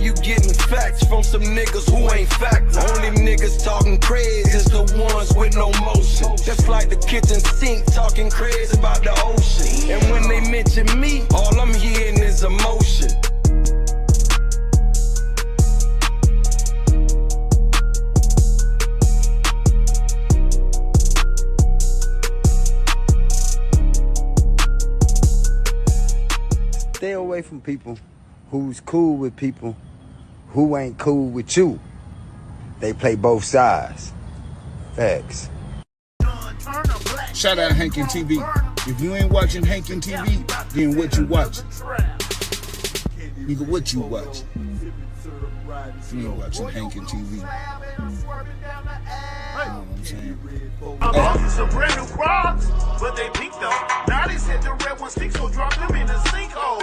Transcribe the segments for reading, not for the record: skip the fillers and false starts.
you getting facts from some niggas who ain't fact. Only niggas talking crazy is the ones with no motion. Just like the kitchen sink talking crazy about the ocean. And when they mention me, all I'm hearing is emotion. Stay away from people who's cool with people who ain't cool with you. They play both sides. Facts. Shout out Hankin TV. If you ain't watching Hankin TV, then what you watching? Nigga, what you watching? You ain't watching Hankin TV. You know what I'm saying? Some brand new Crocs, but they peaked though. Now they said the red ones stink, so drop them in the sinkhole.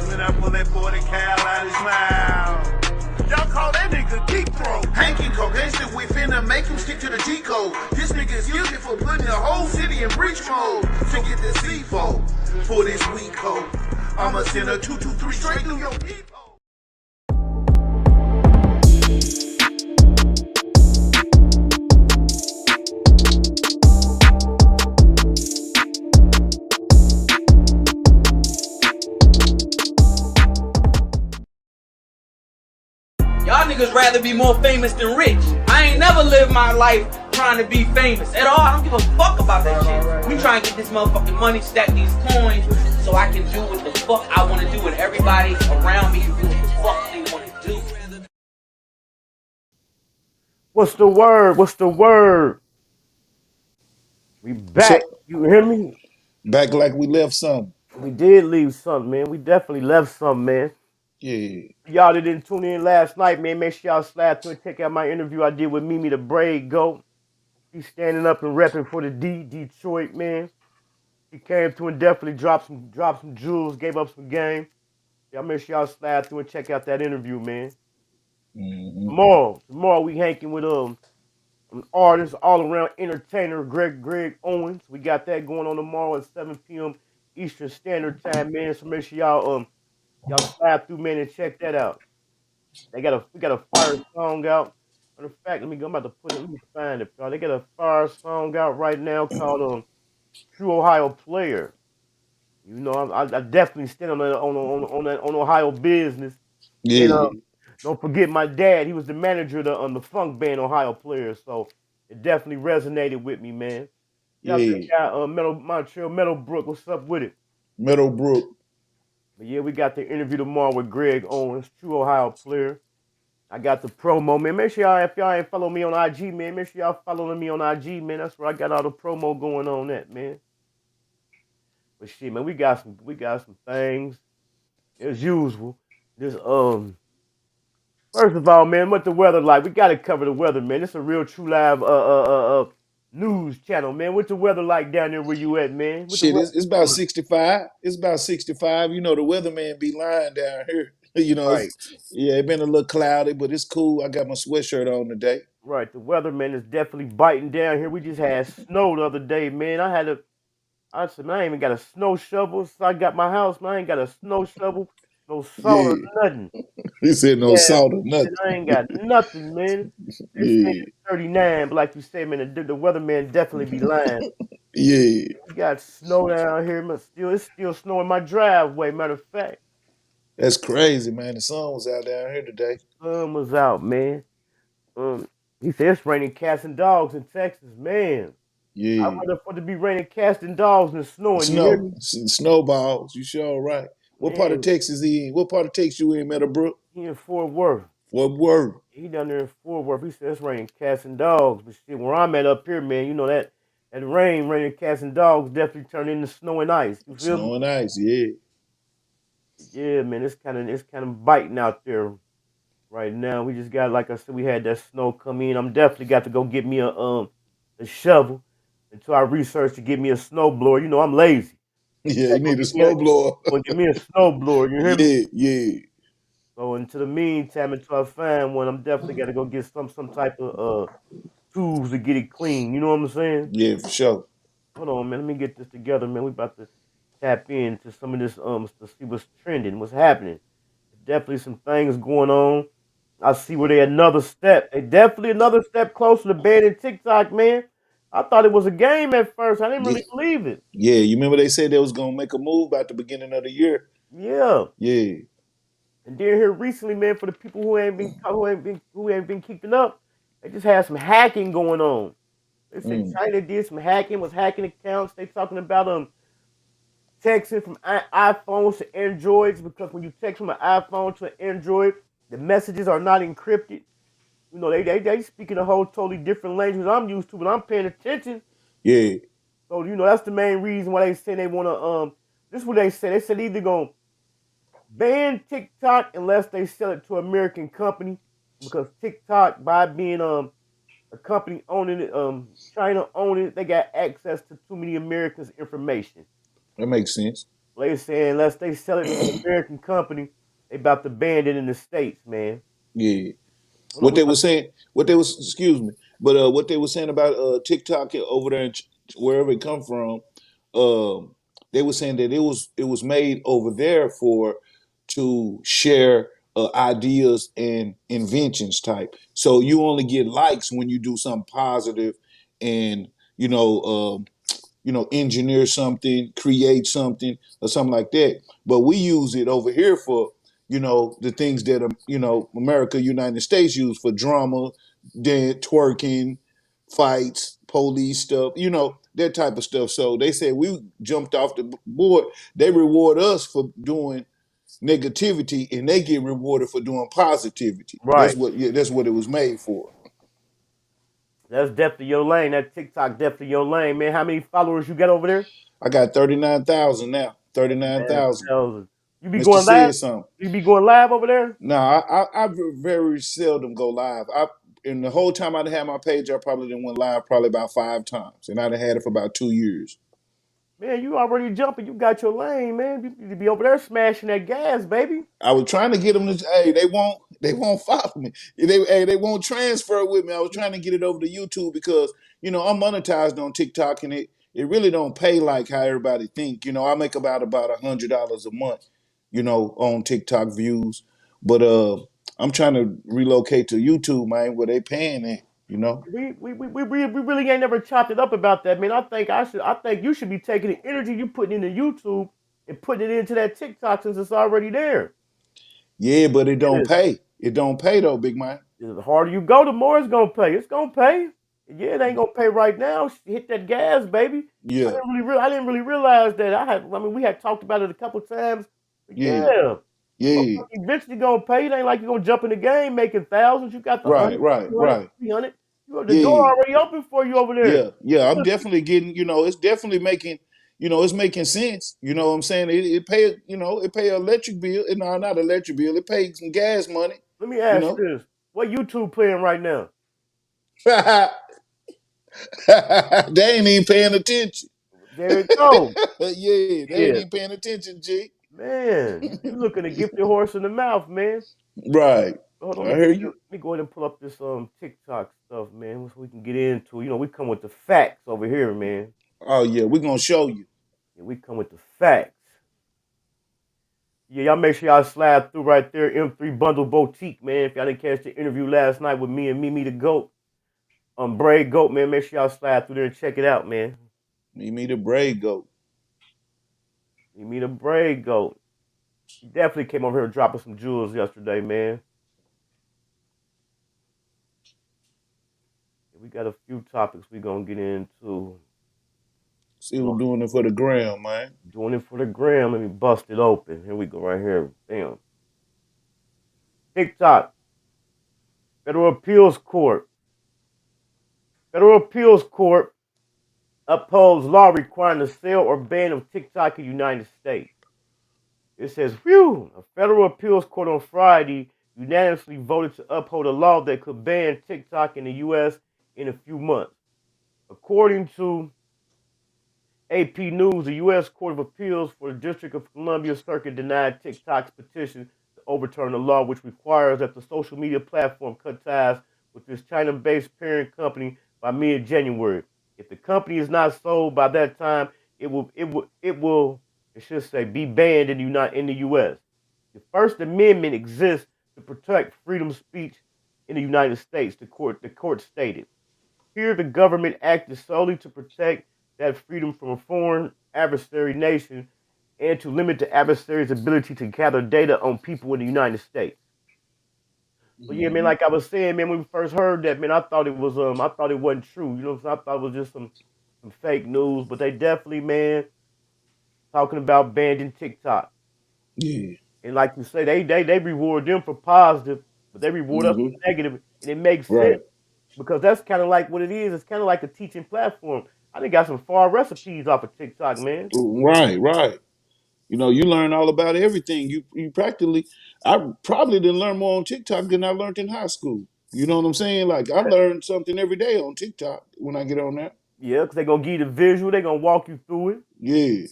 When I pull that 40 cal out his mouth, y'all call that nigga deep throat. Hankin co-gangster, we finna make him stick to the G code. This nigga is guilty for putting the whole city in breach mode to get the C4 for this weak hoe. I'ma send a 223 straight through your people. Y'all niggas rather be more famous than rich. I ain't never lived my life trying to be famous at all. I don't give a fuck about that shit. We trying to get this motherfucking money, stack these coins, so I can do what the fuck I want to do, and everybody around me can do what the fuck they want to do. What's the word? What's the word? We back. You hear me? Back like we left something. We did leave something, man. We definitely left something, man. Yeah. Y'all that didn't tune in last night, man, make sure y'all slide through and check out my interview I did with Mimi the Braid Goat. He's standing up and repping for the Detroit, man. He came through and definitely dropped some jewels, gave up some game. Y'all make sure y'all slide through and check out that interview, man. Mm-hmm. Tomorrow we hanking with an artist, all around entertainer, Greg Owens. We got that going on tomorrow at 7 p.m. Eastern Standard Time, man. So make sure y'all slide through, man, and check that out. We got a fire song out. Matter of fact, I'm about to put it. Let me find it, y'all. They got a fire song out right now called "True Ohio Player." You know, I definitely stand on Ohio business. Yeah. And don't forget my dad. He was the manager of the funk band Ohio Player, so it definitely resonated with me, man. Y'all check out Montreal Meadowbrook. What's up with it? Meadowbrook. But yeah, we got the interview tomorrow with Greg Owens, True Ohio Player. I got the promo, man. Make sure y'all, if y'all ain't follow me on IG, man, make sure y'all following me on IG, man. That's where I got all the promo going on at, man. But shit, man, we got some things as usual. This first of all, man, what the weather like? We gotta cover the weather, man. It's a real true live news channel, man. What's the weather like down there where you at, man? Shit, it's about 65. It's about 65. You know, the weatherman be lying down here. You know, Right. It's been a little cloudy, but it's cool. I got my sweatshirt on today. Right. The weather, man, is definitely biting down here. We just had snow the other day, man. I said, man, I ain't even got a snow shovel. So I got my house, man. I ain't got a snow shovel, no salt or nothing. He said no salt or nothing. I ain't got nothing, man. This thing is 39, but like you said, man, the weatherman definitely be lying. Yeah. We got snow down here, but it's still snow in my driveway, matter of fact. That's crazy, man. The sun was out down here today. Sun was out, man. He said it's raining cats and dogs in Texas, man. Yeah. I'd rather for it to be raining cats and dogs than snowing. You hear me? Snowballs. You sure right. What part of Texas he in? What part of Texas you in, Meadowbrook? He in Fort Worth. Fort Worth. He down there in Fort Worth. He said it's raining cats and dogs. But shit, where I'm at up here, man, you know that raining cats and dogs definitely turn into snow and ice. You feel me? Snow and ice, yeah. Yeah, man, it's kind of biting out there right now. We just got, like I said, we had that snow come in. I'm definitely got to go get me a shovel until I research to get me a snow blower. You know, I'm lazy. Yeah, you need a snow blower. Give me a snow blower. You hear me? Yeah. So until the meantime, until I find one, I'm definitely got to go get some type of tools to get it clean. You know what I'm saying? Yeah, for sure. Hold on, man. Let me get this together, man. We about to tap into some of this to see what's trending, what's happening. definitely some things going on. I see where they another step. They definitely another step closer to banning TikTok, man. I thought it was a game at first. I didn't Yeah, really believe it. yeah. You remember they said they was gonna make a move at the beginning of the year? Yeah. Yeah, And then here recently, man, for the people who ain't been keeping up, they just had some hacking going on. They said China did some hacking, was hacking accounts. They talking about texting from iPhones to Androids, because when you text from an iPhone to an Android, the messages are not encrypted. You know, they speaking a whole totally different language I'm used to, but I'm paying attention. yeah. So, you know, that's the main reason why they say they want to, this is what they said. They said either going to ban TikTok unless they sell it to an American company, because TikTok, by being a company owning it, China owning it, they got access to too many Americans' information. That makes sense. They saying unless they sell it to an American company, they about to ban it in the States, man. Yeah. Hold on, What they were saying, what they was, excuse me, but what they were saying about TikTok over there, wherever it come from, um, they were saying that it was made over there for to share ideas and inventions type. So you only get likes when you do something positive, and engineer something, create something, or something like that. But we use it over here for, the things that, America, United States use for drama, dance, twerking, fights, police stuff, that type of stuff. So they said we jumped off the board. They reward us for doing negativity, and they get rewarded for doing positivity. right. That's what it was made for. That's definitely your lane. That TikTok definitely your lane, man. How many followers you got over there? I got 39,000 now. Man, 39,000. thousands. You be Mr. going live? Said something. You be going live over there? No, I very seldom go live. In the whole time I had my page, I probably didn't went live probably about 5 times, and I'd had it for about 2 years. Man, you already jumping. You got your lane, man. You be over there smashing that gas, baby. I was trying to get them to. Hey, they won't follow me. They won't transfer with me. I was trying to get it over to YouTube because I'm monetized on TikTok, and it really don't pay like how everybody think. I make about $100 a month, on TikTok views, but I'm trying to relocate to YouTube, man, where they paying it. We really ain't never chopped it up about that, man. I think you should be taking the energy you putting into YouTube and putting it into that TikTok, since it's already there. Yeah, but it don't Yeah. pay. It don't pay though, big man. The harder you go, the more it's gonna pay. It's gonna pay. Yeah, it ain't gonna pay right now. Hit that gas, baby. Yeah, I didn't really realize that. I mean, we had talked about it a couple times. But yeah, yeah, yeah. eventually gonna pay. It ain't like you're gonna jump in the game making thousands. You got the Right, 100, right, 200, right. 300. The door Yeah, already open for you over there. yeah, yeah. I'm definitely getting. It's definitely making. It's making sense. You know what I'm saying? It pay. It pay an electric bill. No, not electric bill. It pays some gas money. Let me You ask know. you this: what YouTube playing right now? They ain't even paying attention. There it go. Yeah, they ain't Yeah, even paying attention, G. man, you looking to gift your horse in the mouth, man. Right. Hold on, I hear you. let me go ahead and pull up this TikTok stuff, man, so we can get into. We come with the facts over here, man. Oh yeah, we're gonna show you. Yeah, we come with the facts. Yeah, y'all make sure y'all slide through right there, M3 Bundle Boutique, man. If y'all didn't catch the interview last night with me and Mimi the Goat, Braid Goat, man, make sure y'all slide through there and check it out, man. Me the braid goat. Mimi the Braid Goat. He definitely came over here dropping some jewels yesterday, man. We got a few topics we gonna get into. See who's doing it for the gram, man. Doing it for the gram. Let me bust it open. Here we go, right here. Bam. TikTok. Federal Appeals Court. Federal Appeals Court upholds law requiring the sale or ban of TikTok in the United States. It says, whew, a federal appeals court on Friday unanimously voted to uphold a law that could ban TikTok in the U.S. in a few months. According to AP News, the U.S. Court of Appeals for the District of Columbia Circuit denied TikTok's petition to overturn the law, which requires that the social media platform cut ties with its China-based parent company by mid-January. If the company is not sold by that time, it should say, be banned in the U.S. The First Amendment exists to protect freedom of speech in the United States, the court stated. Here, the government acted solely to protect that freedom from a foreign adversary nation and to limit the adversary's ability to gather data on people in the United States. But yeah, man, like I was saying, man, when we first heard that, man, I thought it wasn't true. You know, I thought it was just some fake news. But they definitely, man, talking about banning TikTok. Yeah. And like you say, they reward them for positive, but they reward us for negative, and it makes Right. sense because that's kind of like what it is. It's kind of like a teaching platform. I done got some far recipes off of TikTok, man. Right. You know, you learn all about everything. You practically, I probably didn't learn more on TikTok than I learned in high school. You know what I'm saying? Like I learned something every day on TikTok when I get on there. Yeah, because they're going to give you the visual. They're going to walk you through it. Yeah.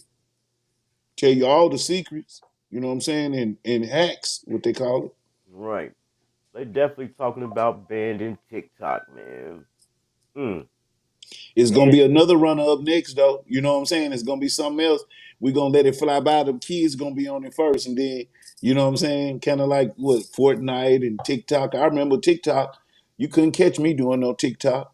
Tell you all the secrets. You know what I'm saying? And hacks, what they call it. Right. They definitely talking about banning TikTok, man. It's gonna be another runner up next, though. You know what I'm saying? It's gonna be something else. We're gonna let it fly by. The kids gonna be on it first, and then you know what I'm saying? Kind of like what Fortnite and TikTok. I remember TikTok. You couldn't catch me doing no TikTok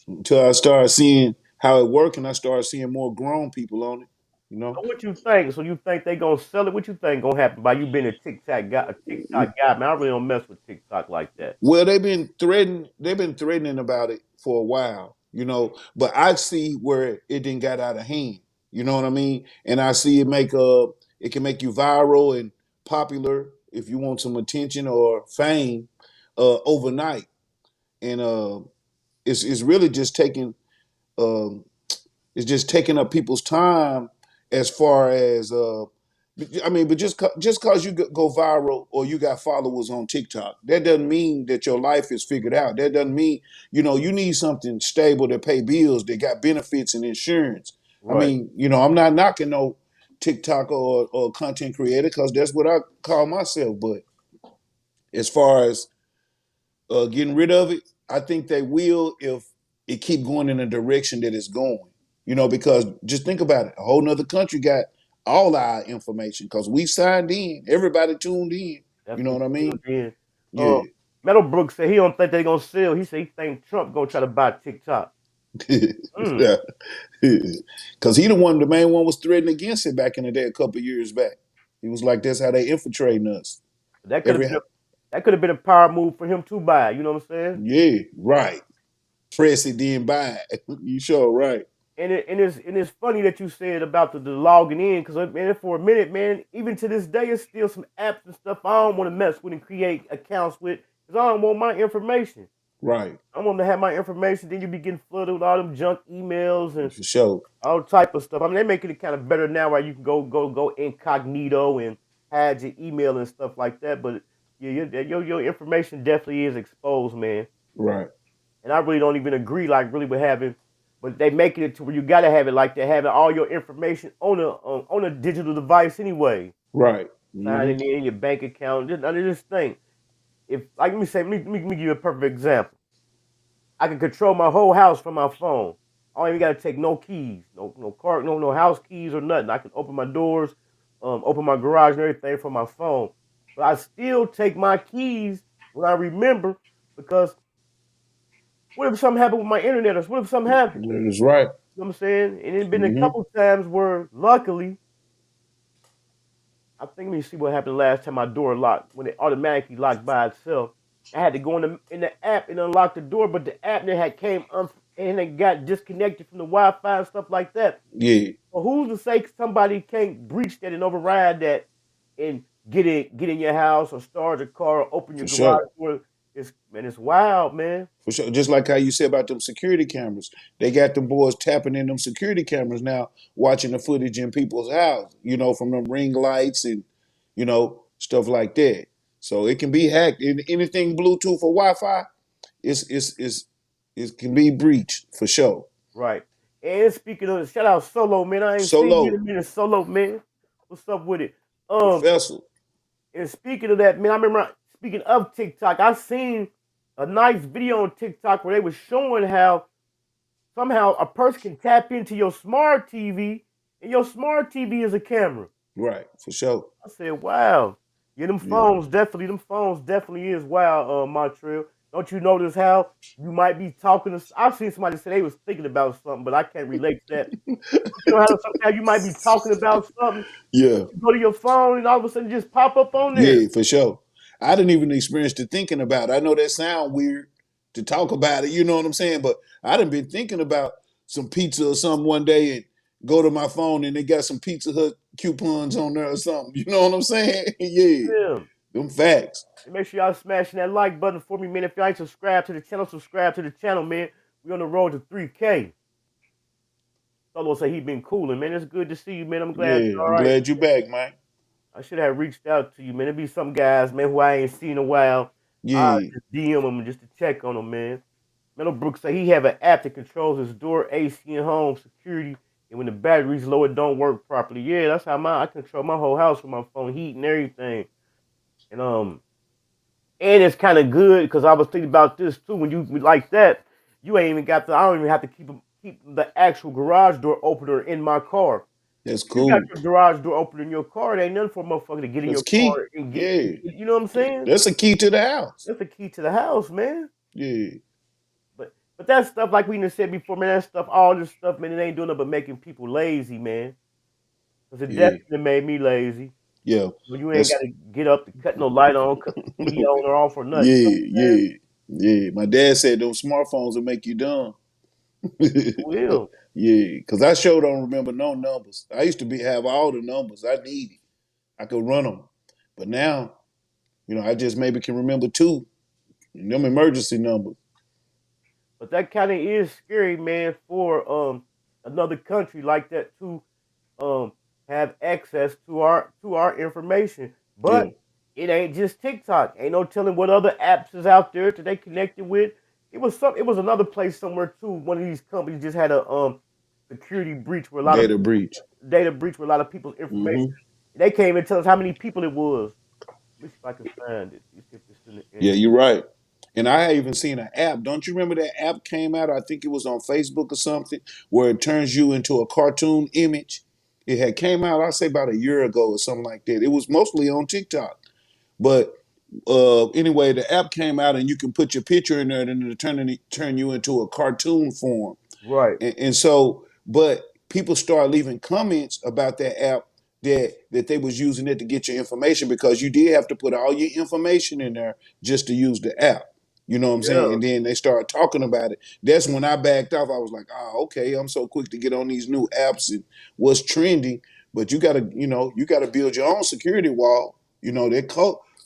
until I started seeing how it worked, and I started seeing more grown people on it. You know. So what you think? So you think they gonna sell it? What you think gonna happen by you being a TikTok guy? Man, I really don't mess with TikTok like that. Well, they've been threatening about it for a while, you know. But I see where it didn't got out of hand. You know what I mean? And I see it can make you viral and popular if you want some attention or fame overnight. And it's really just um, taking up people's time as far as I mean, but just cause you go viral or you got followers on TikTok, that doesn't mean that your life is figured out. That doesn't mean, you know, you need something stable to pay bills, that got benefits and insurance. I Right. mean, you know, I'm not knocking no TikTok or content creator because that's what I call myself. But as far as getting rid of it, I think they will if it keep going in the direction that it's going. You know, because just think about it, a whole nother country got all our information because we signed in, everybody tuned in. You know Definitely what I mean? tuned in. Yeah. Metal Brooks said he don't think they gonna sell. He said he think Trump gonna try to buy TikTok. Yeah. Because he the main one was threatening against it back in the day a couple years back. He was like, that's how they infiltrating us. That could have Every been a power move for him to buy. You know what I'm saying? Yeah, right. Press it, then buy it. You sure right. And it's funny that you said about the logging in because man, for a minute, man, even to this day, it's still some apps and stuff I don't want to mess with and create accounts with because I don't want my information. Right. I want to have my information. Then you be getting flooded with all them junk emails and For sure. all type of stuff. I mean, they're making it kind of better now where you can go incognito and hide your email and stuff like that. But yeah, your information definitely is exposed, man. Right. And I really don't even agree, like, really with having, but they making it to where you gotta have it like that, having all your information on a digital device anyway. Right. Signing in your bank account. Just think, if like let me give you a perfect example. I can control my whole house from my phone. I don't even gotta take no keys, no car, no house keys or nothing. I can open my doors, open my garage and everything from my phone. But I still take my keys when I remember because what if something happened with my internet or what if something happened? That is right. You know what I'm saying? And it's been a couple times where luckily, I think let me see what happened last time my door locked when it automatically locked by itself. I had to go in the app and unlock the door, but the app that had came and it got disconnected from the Wi-Fi and stuff like that. Yeah. Well, who's to say somebody can't breach that and override that and get in your house or start your car or open your garage door? It's wild, man. For sure. Just like how you said about them security cameras. They got them boys tapping in them security cameras now, watching the footage in people's house, you know, from them ring lights and, you know, stuff like that. So it can be hacked. Anything Bluetooth or Wi-Fi, it can be breached for sure. Right. And speaking of, shout out Solo, man. I ain't Solo. seen you in a minute, Solo, man. What's up with it? Professor. And speaking of that, man, I remember speaking of TikTok, I seen a nice video on TikTok where they was showing how somehow a person can tap into your smart TV and your smart TV is a camera. Right, for sure. I said, wow. Yeah, them phones definitely is wild, Montreal. Don't you notice how you might be talking to? I've seen somebody say they was thinking about something, but I can't relate to that. You know how sometimes you might be talking about something, Yeah, you go to your phone and all of a sudden it just pop up on there. yeah, for sure. I didn't even experience the thinking about it. I know that sound weird to talk about it, you know what I'm saying? But I done been thinking about some pizza or something one day and go to my phone and they got some Pizza Hut coupons on there or something. You know what I'm saying? Yeah, Yeah. them facts. And make sure y'all smashing that like button for me, man. If y'all ain't subscribed to the channel, subscribe to the channel, man. We on the road to 3K. Solo say he been cooling, man. It's good to see you, man. I'm glad Yeah, you're all I'm right. glad you back, man. I should have reached out to you, man. There be some guys, man, who I ain't seen in a while. I Yeah, just DM them just to check on them, man. Metal Brooks say he have an app that controls his door, AC, and home security. And when the battery's low, it don't work properly. Yeah, that's how I control my whole house with my phone, heat and everything. And it's kind of good because I was thinking about this too. When you like that, you ain't even got the. I don't even have to keep the actual garage door opener in my car. that's You got cool. your garage door opener in your car. It ain't nothing for a motherfucker to get in That's your key. car and get. Yeah, You know what I'm saying? that's a key to the house. That's the key to the house, man. Yeah, But that stuff, like we done said before, man. That stuff, all this stuff, man. It ain't doing nothing but making people lazy, man. Because it yeah, definitely made me lazy. yeah. When you ain't got That's to get up to cut no light on, cut the TV on or off or nothing. You know yeah, what I'm saying? yeah, yeah. My dad said those smartphones will make you dumb. It will. Yeah, because I sure don't remember no numbers. I used to have all the numbers I needed. I could run them, but now, I just maybe can remember two, and them emergency numbers. But that kind of is scary, man, for another country like that to um have access to our information. Yeah, But it ain't just TikTok. Ain't no telling what other apps is out there that they connected with. It was another place somewhere too. One of these companies just had a security breach where a lot of data breach. data breach where a lot of people's information. Hmm. They can't even tell us how many people it was. Let me see if I can find it. Let's see if it's in the Yeah, internet. you're right. And I had even seen an app. Don't you remember that app came out? I think it was on Facebook or something, where it turns you into a cartoon image. It had came out, I say about a year ago or something like that. It was mostly on TikTok. But anyway, the app came out and you can put your picture in there and it'll turn you into a cartoon form. Right. And so, but people start leaving comments about that app that they was using it to get your information because you did have to put all your information in there just to use the app. You know what I'm saying? Yeah. And then they started talking about it. That's when I backed off. I was like, oh, okay, I'm so quick to get on these new apps and what's trending. But you gotta build your own security wall.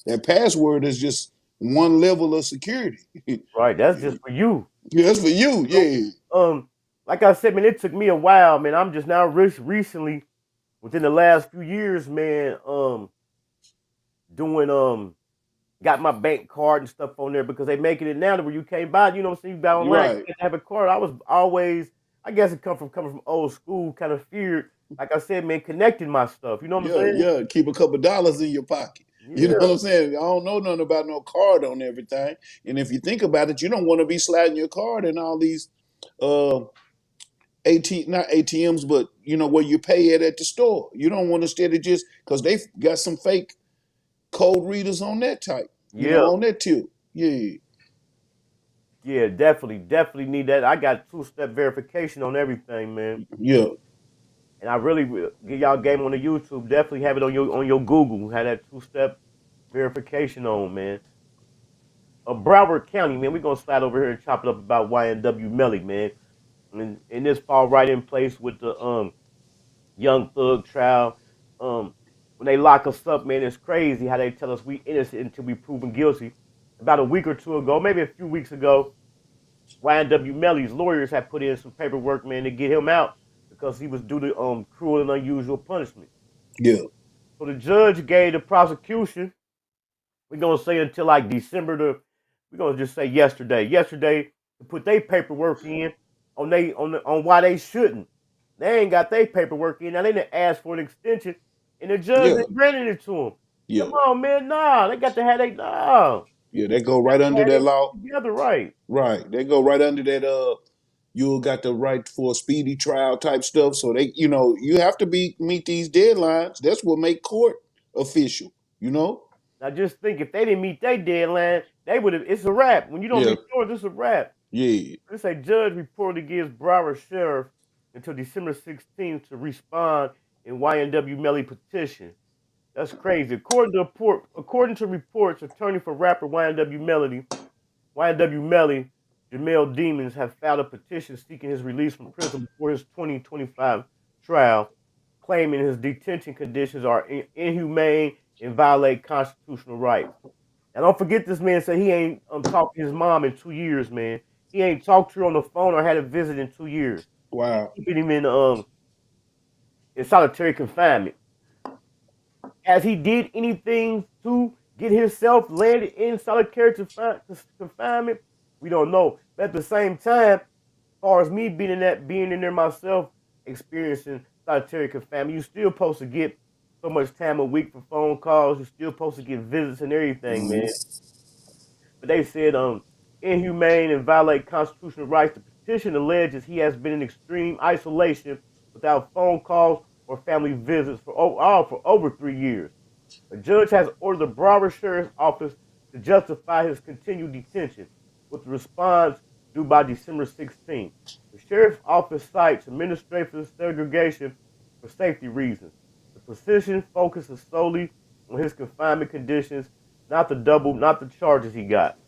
That password is just one level of security. Right. That's just for you. Yeah, that's for you. You Yeah. know? Like I said, man, it took me a while, man. I'm just now recently, within the last few years, man, doing got my bank card and stuff on there because they making it now to where you can't buy. You know what I'm saying? You buy You're online, right. you can't have a card. I was always, I guess it coming from old school, kind of feared. Like I said, man, connecting my stuff. You know what I'm Yeah, saying? yeah. Keep a couple dollars in your pocket. You know Yeah, what I'm saying? I don't know nothing about no card on everything. And if you think about it, you don't want to be sliding your card in all these uh not ATMs, but where you pay it at the store. You don't want to steady just because they got some fake code readers on that type, yeah, on that tip. Yeah, yeah. Definitely need that. I got 2-step verification on everything, man. yeah, And I really get y'all game on the YouTube. Definitely have it on your Google. Have that 2-step verification on, man. Broward County, man. We're gonna slide over here and chop it up about YNW Melly, man. And this fall right in place with the Young Thug trial. When they lock us up, man, it's crazy how they tell us we innocent until we proven guilty. About a week or two ago, maybe a few weeks ago, YNW Melly's lawyers had put in some paperwork, man, to get him out because he was due to cruel and unusual punishment. yeah, So the judge gave the prosecution, we're gonna say until like we're gonna just say yesterday. Yesterday to put their paperwork in on why they shouldn't. They ain't got their paperwork in. Now they didn't ask for an extension, and the judge yeah, ain't granted it to them. yeah, Come on, man, nah, they got to have they nah, yeah. They go right under had that it law. together right. Right. They go right under that you got the right for a speedy trial type stuff. So you have to meet these deadlines. That's what make court official, you know? Now just think, if they didn't meet their deadline, they would have. It's a wrap. When you don't Yeah. meet yours, it's a wrap. Yeah. This a judge reportedly gives Broward Sheriff until December 16th to respond in YNW Melly petition. That's crazy. According to reports, attorney for rapper YNW Melly, Jamel Demons, have filed a petition seeking his release from prison before his 2025 trial, claiming his detention conditions are inhumane and violate constitutional rights. Now, don't forget, this man said he ain't talked to his mom in 2 years, man. He ain't talked to her on the phone or had a visit in 2 years. Wow. Keeping him in solitary confinement. Has he did anything to get himself landed in solitary confinement? We don't know. But at the same time, as far as me being in there myself, experiencing solitary confinement, you still supposed to get so much time a week for phone calls. You're still supposed to get visits and everything, man. But they said inhumane and violate constitutional rights. The petition alleges he has been in extreme isolation without phone calls or family visits for over 3 years. A judge has ordered the Broward Sheriff's Office to justify his continued detention, with the response due by December 16th. The Sheriff's Office cites administrative segregation for safety reasons. The petition focuses solely on his confinement conditions, not the charges he got.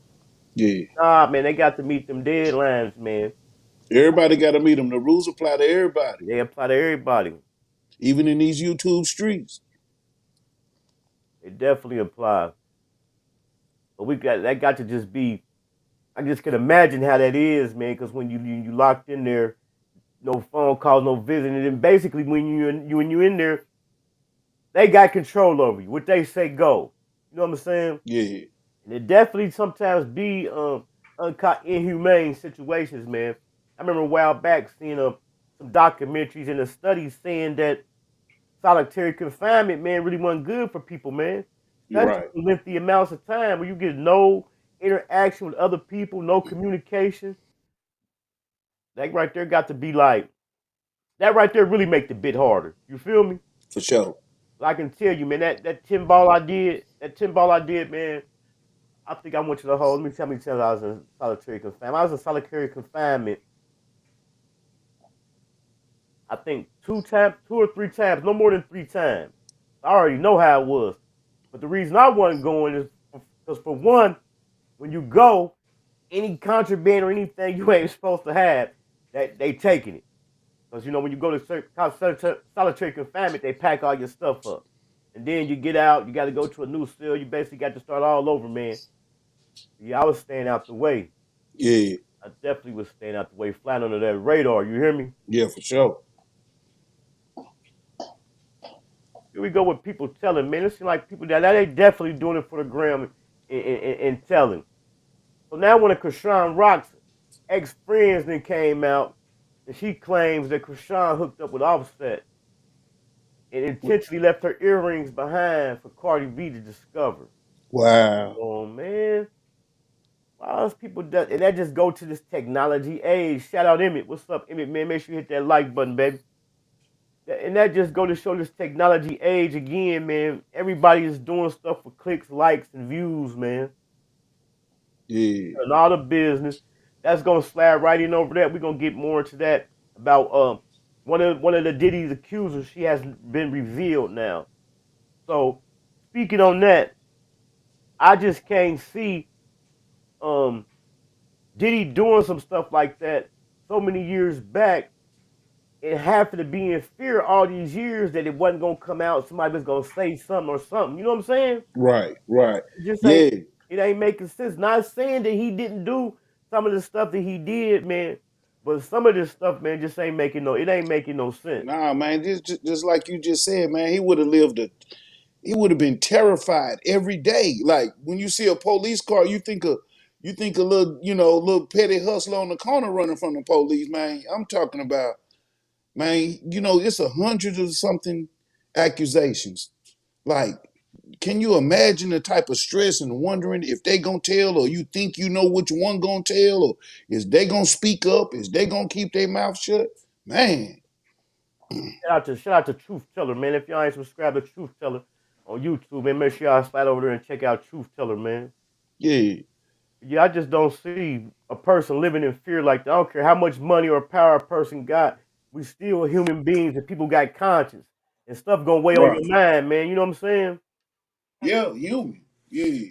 Yeah. Nah, man, they got to meet them deadlines, man. Everybody got to meet them. The rules apply to everybody, They apply to everybody. even in these YouTube streets. They definitely apply. But that got to just be. I just can imagine how that is, man. Because when you locked in there, no phone calls, no visiting, and then basically when you in there, they got control over you. What they say go. You know what I'm saying? Yeah. And it definitely sometimes be inhumane situations, man. I remember a while back seeing some documentaries and a study saying that solitary confinement, man, really wasn't good for people, man. That's Right. lengthy amounts of time where you get no interaction with other people, no communication. That right there got to be like, that right there really make the bit harder. You feel me? For sure. I can tell you, man, that 10 ball I did, man, I think I went to the whole, let me tell me times I was in solitary confinement. I was in solitary confinement, I think 2 or 3 times, no more than 3 times. I already know how it was. But the reason I wasn't going is because, for one, when you go, any contraband or anything you ain't supposed to have, that they taking it. Because, when you go to solitary confinement, they pack all your stuff up. And then you get out, you got to go to a new cell. You basically got to start all over, man. Yeah, I was staying out the way. Yeah. I definitely was staying out the way, flying under that radar. You hear me? Yeah, for sure. Here we go with people telling, man. It seems like people that they definitely doing it for the gram and telling. So now one of Chrisean Rock's ex-friends then came out, and she claims that Chrisean hooked up with OffSet and intentionally left her earrings behind for Cardi B to discover. Wow. Oh, man. Why those people and that just go to this technology age. Shout out Emmett. What's up, Emmett, man? Make sure you hit that like button, baby. And that just go to show this technology age again, man. Everybody is doing stuff for clicks, likes, and views, man. Yeah. And all the business. That's gonna slide right in over that. We're gonna get more into that about one of the Diddy's accusers. She has been revealed now. So speaking on that, I just can't see Diddy doing some stuff like that so many years back and having to be in fear all these years that it wasn't gonna come out. Somebody was gonna say something or something. You know what I'm saying? Right. Right. It just Yeah. it ain't making sense. Not saying that he didn't do some of the stuff that he did, man, but some of this stuff, man, just ain't making no sense. Nah, man. Just like you just said, man. He would have been terrified every day. Like when you see a police car, you think a little, little petty hustler on the corner running from the police, man. I'm talking about, man, it's 100 or something accusations. Like, can you imagine the type of stress and wondering if they gonna tell, or you think you know which one gonna tell, or is they gonna speak up? Is they gonna keep their mouth shut? Man. Shout out to Truth Teller, man. If y'all ain't subscribed to Truth Teller, on YouTube, man. Make sure y'all slide over there and check out Truth Teller, man. Yeah. Yeah, I just don't see a person living in fear like that. I don't care how much money or power a person got. We still human beings and people got conscience. And stuff gonna weigh on Right. your mind, man. You know what I'm saying? Yeah, human. Yeah.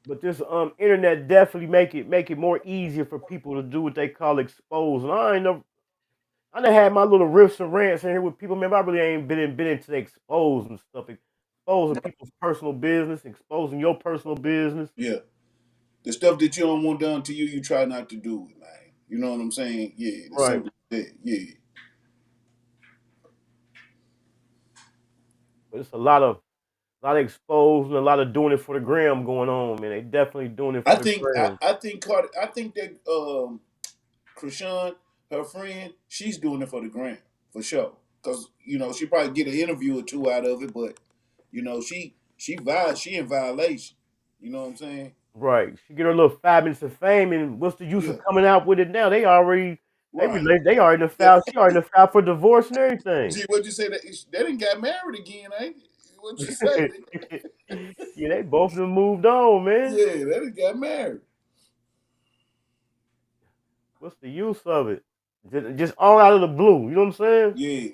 But this internet definitely make it more easier for people to do what they call expose. And I done had my little riffs and rants in here with people, man. I really ain't been into the expose and stuff. Exposing people's personal business, exposing your personal business. Yeah. The stuff that you don't want done to you, you try not to do it, man. You know what I'm saying? Yeah. The Right. simple that. Yeah. But it's a lot of exposed and a lot of doing it for the gram going on, man. They definitely doing it I for the think I, gram. I think Cardi, I think that Chrisean, her friend, she's doing it for the gram for sure. Cause she probably get an interview or two out of it, but she in violation. You know what I'm saying? Right. She get her little 5 minutes of fame, and what's the use Yeah. of coming out with it now? Right. They already done Yeah. filed. She already done filed for divorce and everything. Gee, what'd you say that they didn't got married again, ain't it? What'd you say? Yeah, they both of them moved on, man. Yeah, they didn't got married. What's the use of it? Just all out of the blue. You know what I'm saying? Yeah.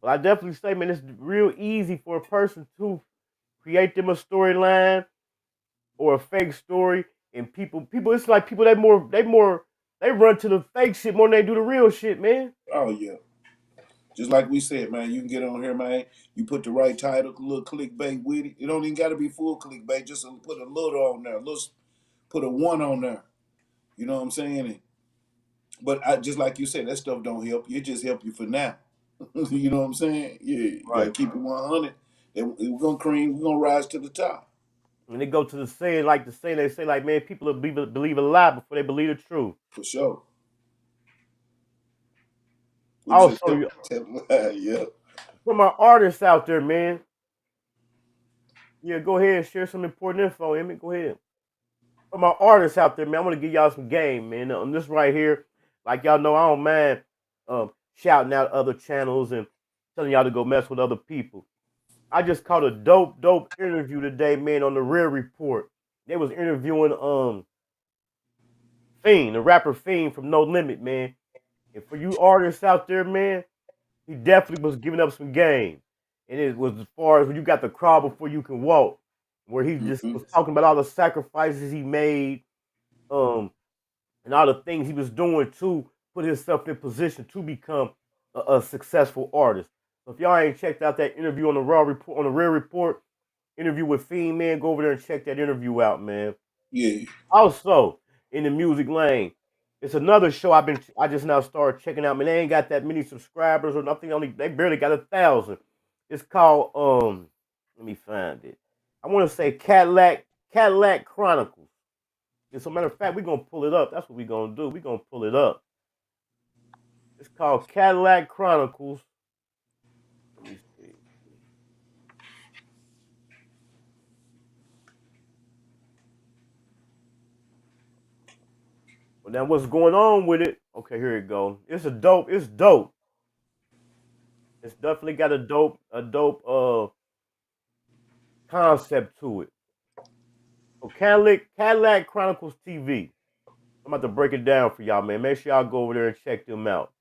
But I definitely say, man, it's real easy for a person to create them a storyline or a fake story, and people, it's like people they run to the fake shit more than they do the real shit, man. Oh yeah. Just like we said, man, you can get on here, man. You put the right title, a little clickbait with it. It don't even got to be full clickbait. Just put a little on there. Put a one on there. You know what I'm saying? But just like you said, that stuff don't help you. It just help you for now. You know what I'm saying? Yeah, you gotta Right. keep it 100. And we're gonna cream. We're gonna rise to the top When they go to the saying, like the saying, they say, like, man, people will believe a lie before they believe the truth. for sure. We just Also, tell them, yeah. for my artists out there, man, yeah, go ahead and share some important info, Emmett. Go ahead. For my artists out there, man, I want to give y'all some game, man. On this right here, like y'all know, I don't mind shouting out other channels and telling y'all to go mess with other people. I just caught a dope interview today, man, on the Real Report. They was interviewing Fiend, the rapper Fiend from No Limit, man. And for you artists out there, man, he definitely was giving up some game. And it was as far as when you got the crawl before you can walk, where he just Mm-hmm. was talking about all the sacrifices he made, and all the things he was doing to put himself in position to become a successful artist. So if y'all ain't checked out that interview on the Raw Report, on the Real Report, interview with Fiend, man, go over there and check that interview out, man. Yeah. Also, in the music lane, it's another show I just now started checking out. Man, they ain't got that many subscribers or nothing. They barely got 1,000. It's called let me find it. I want to say Cadillac Chronicles. As a matter of fact, we're gonna pull it up. That's what we're gonna do. We're gonna pull it up. It's called Cadillac Chronicles. Let me see. But now what's going on with it? Okay, here it goes. It's dope. It's definitely got a dope concept to it. So Cadillac Chronicles TV. I'm about to break it down for y'all, man. Make sure y'all go over there and check them out.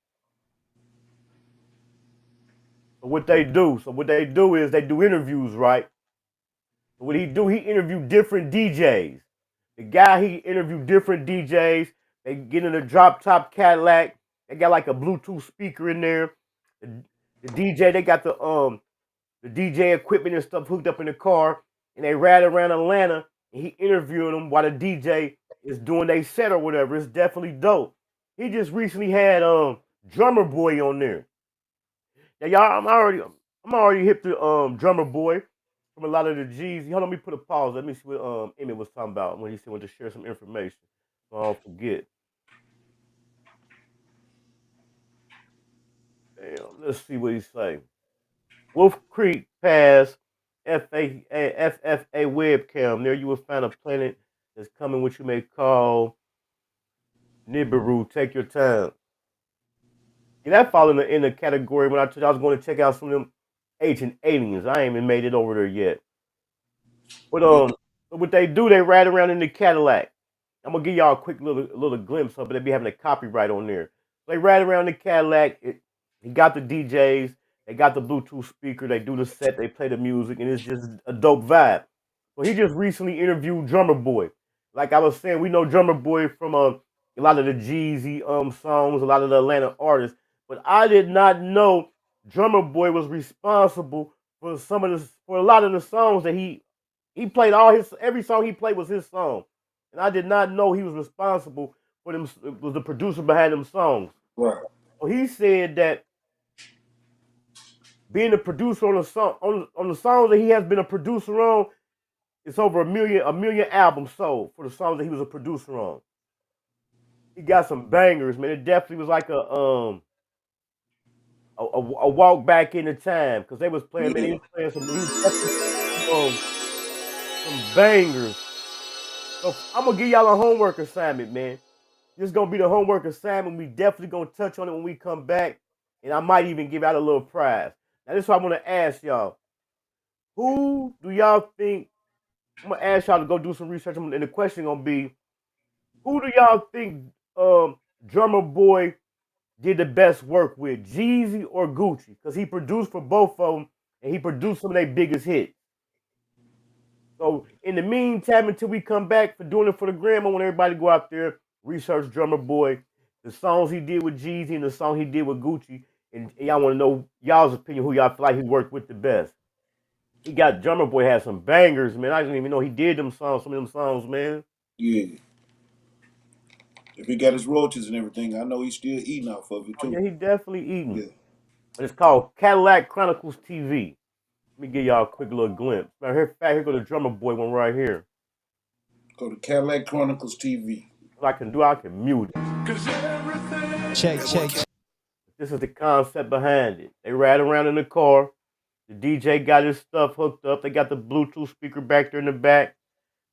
So what they do is they do interviews, right? So what he do, he interviewed different DJs. The guy, he interviewed different DJs. They get in a drop top Cadillac. They got like a Bluetooth speaker in there. The DJ, they got the DJ equipment and stuff hooked up in the car, and they ride around Atlanta, and he interviewing them while the DJ is doing their set or whatever. It's definitely dope. He just recently had Drummer Boy on there. Now y'all, I'm already hip to Drummer Boy from a lot of the G's. Hold on, let me put a pause. Let me see what Emmett was talking about when he said wanted to share some information. So I don't forget. Damn, let's see what he say. Wolf Creek Pass FFA webcam. There you will find a planet that's coming, what you may call Nibiru. Take your time. Yeah, that fall in the category when I told you I was going to check out some of them Ancient Aliens. I ain't even made it over there yet. But what they do, they ride around in the Cadillac. I'm gonna give y'all a quick little glimpse of it. They be having a copyright on there. They ride around the Cadillac. He got the DJs. They got the Bluetooth speaker. They do the set. They play the music, and it's just a dope vibe. So he just recently interviewed Drummer Boy. Like I was saying, we know Drummer Boy from a lot of the Jeezy songs, a lot of the Atlanta artists. But I did not know Drummer Boy was responsible for for a lot of the songs that he played. Every song he played was his song. And I did not know he was responsible for them, was the producer behind them songs. Right. So he said that being a producer on the songs that he has been a producer on, it's over a million albums sold for the songs that he was a producer on. He got some bangers, man. It definitely was like a walk back in the time, because they was playing, man. He was playing some bangers. So I'm gonna give y'all a homework assignment, man. This is gonna be the homework assignment. We definitely gonna touch on it when we come back, and I might even give out a little prize. Now, this is what I want to ask y'all. Who do y'all think? I'm gonna ask y'all to go do some research, and the question gonna be, who do y'all think Drummer Boy did the best work with, Jeezy or Gucci? Because he produced for both of them, and he produced some of their biggest hits. So in the meantime, until we come back for doing it for the gram, I want everybody to go out there, research Drummer Boy, the songs he did with Jeezy and the song he did with Gucci, and y'all want to know y'all's opinion, who y'all feel like he worked with the best. He got Drummer Boy had some bangers, man. I didn't even know he did them songs, some of them songs, man. Yeah. If he got his royalties and everything, I know he's still eating off of it too. Oh, yeah, he definitely eating. Yeah. But it's called Cadillac Chronicles TV. Let me give y'all a quick little glimpse. Now here go the Drummer Boy one right here. Go to Cadillac Chronicles TV. What I can do, I can mute it. Check. This is the concept behind it. They ride around in the car. The DJ got his stuff hooked up. They got the Bluetooth speaker back there in the back.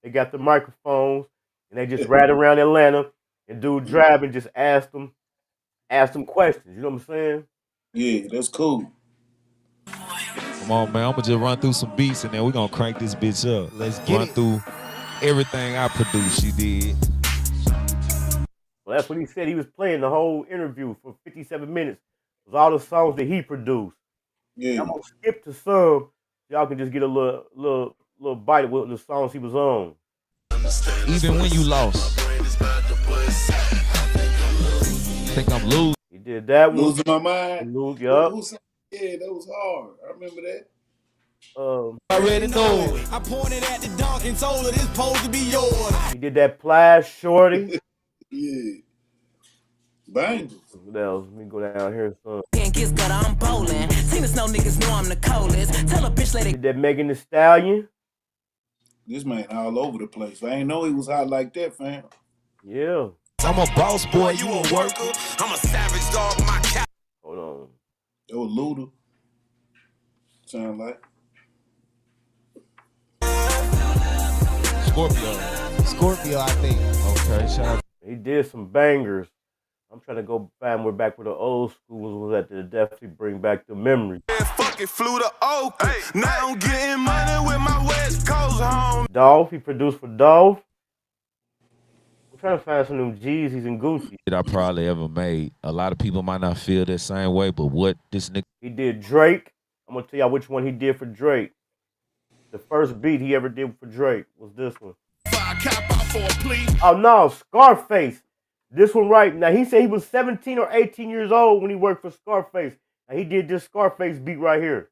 They got the microphones. And they just ride around Atlanta. And dude driving just ask them questions. You know what I'm saying? Yeah, that's cool. Come on, man. I'm gonna just run through some beats and then we're gonna crank this bitch up. Let's get run through everything I produced. She did. Well, that's what he said. He was playing the whole interview for 57 minutes. It was all the songs that he produced. Yeah. I'm gonna skip to some. Y'all can just get a little bite of what the songs he was on. Even when you lost. Think I'm losing. He did that one. Losing my mind. Yup. Yeah, that was hard. I remember that. I already know. I pointed at the dog and told her this supposed to be yours. He did that Plies Shorty. Yeah. Bangers. What else? Let me go down here. Can't get gut, I'm bowling. Seen the snow niggas know I'm the coldest. Tell a bitch lady. Did that Megan Thee Stallion. This man all over the place. I ain't know he was hot like that, fam. Yeah. I'm a boss boy, you a worker. I'm a savage dog, my cat. Hold on. That was Luda. Sound like. Scorpio, I think. Okay, shout out. He did some bangers. I'm trying to go back where the old schools was at to definitely bring back the memory. Fucking flew to Oakland. Now I'm getting money with my West Coast home. Dolph, he produced for Dolph. I'm trying to find some of them Jeezys and Gucci. That I probably ever made. A lot of people might not feel that same way, but what this nigga. He did Drake. I'm gonna tell y'all which one he did for Drake. The first beat he ever did for Drake was this one. Oh no, Scarface. This one right now. He said he was 17 or 18 years old when he worked for Scarface. And he did this Scarface beat right here.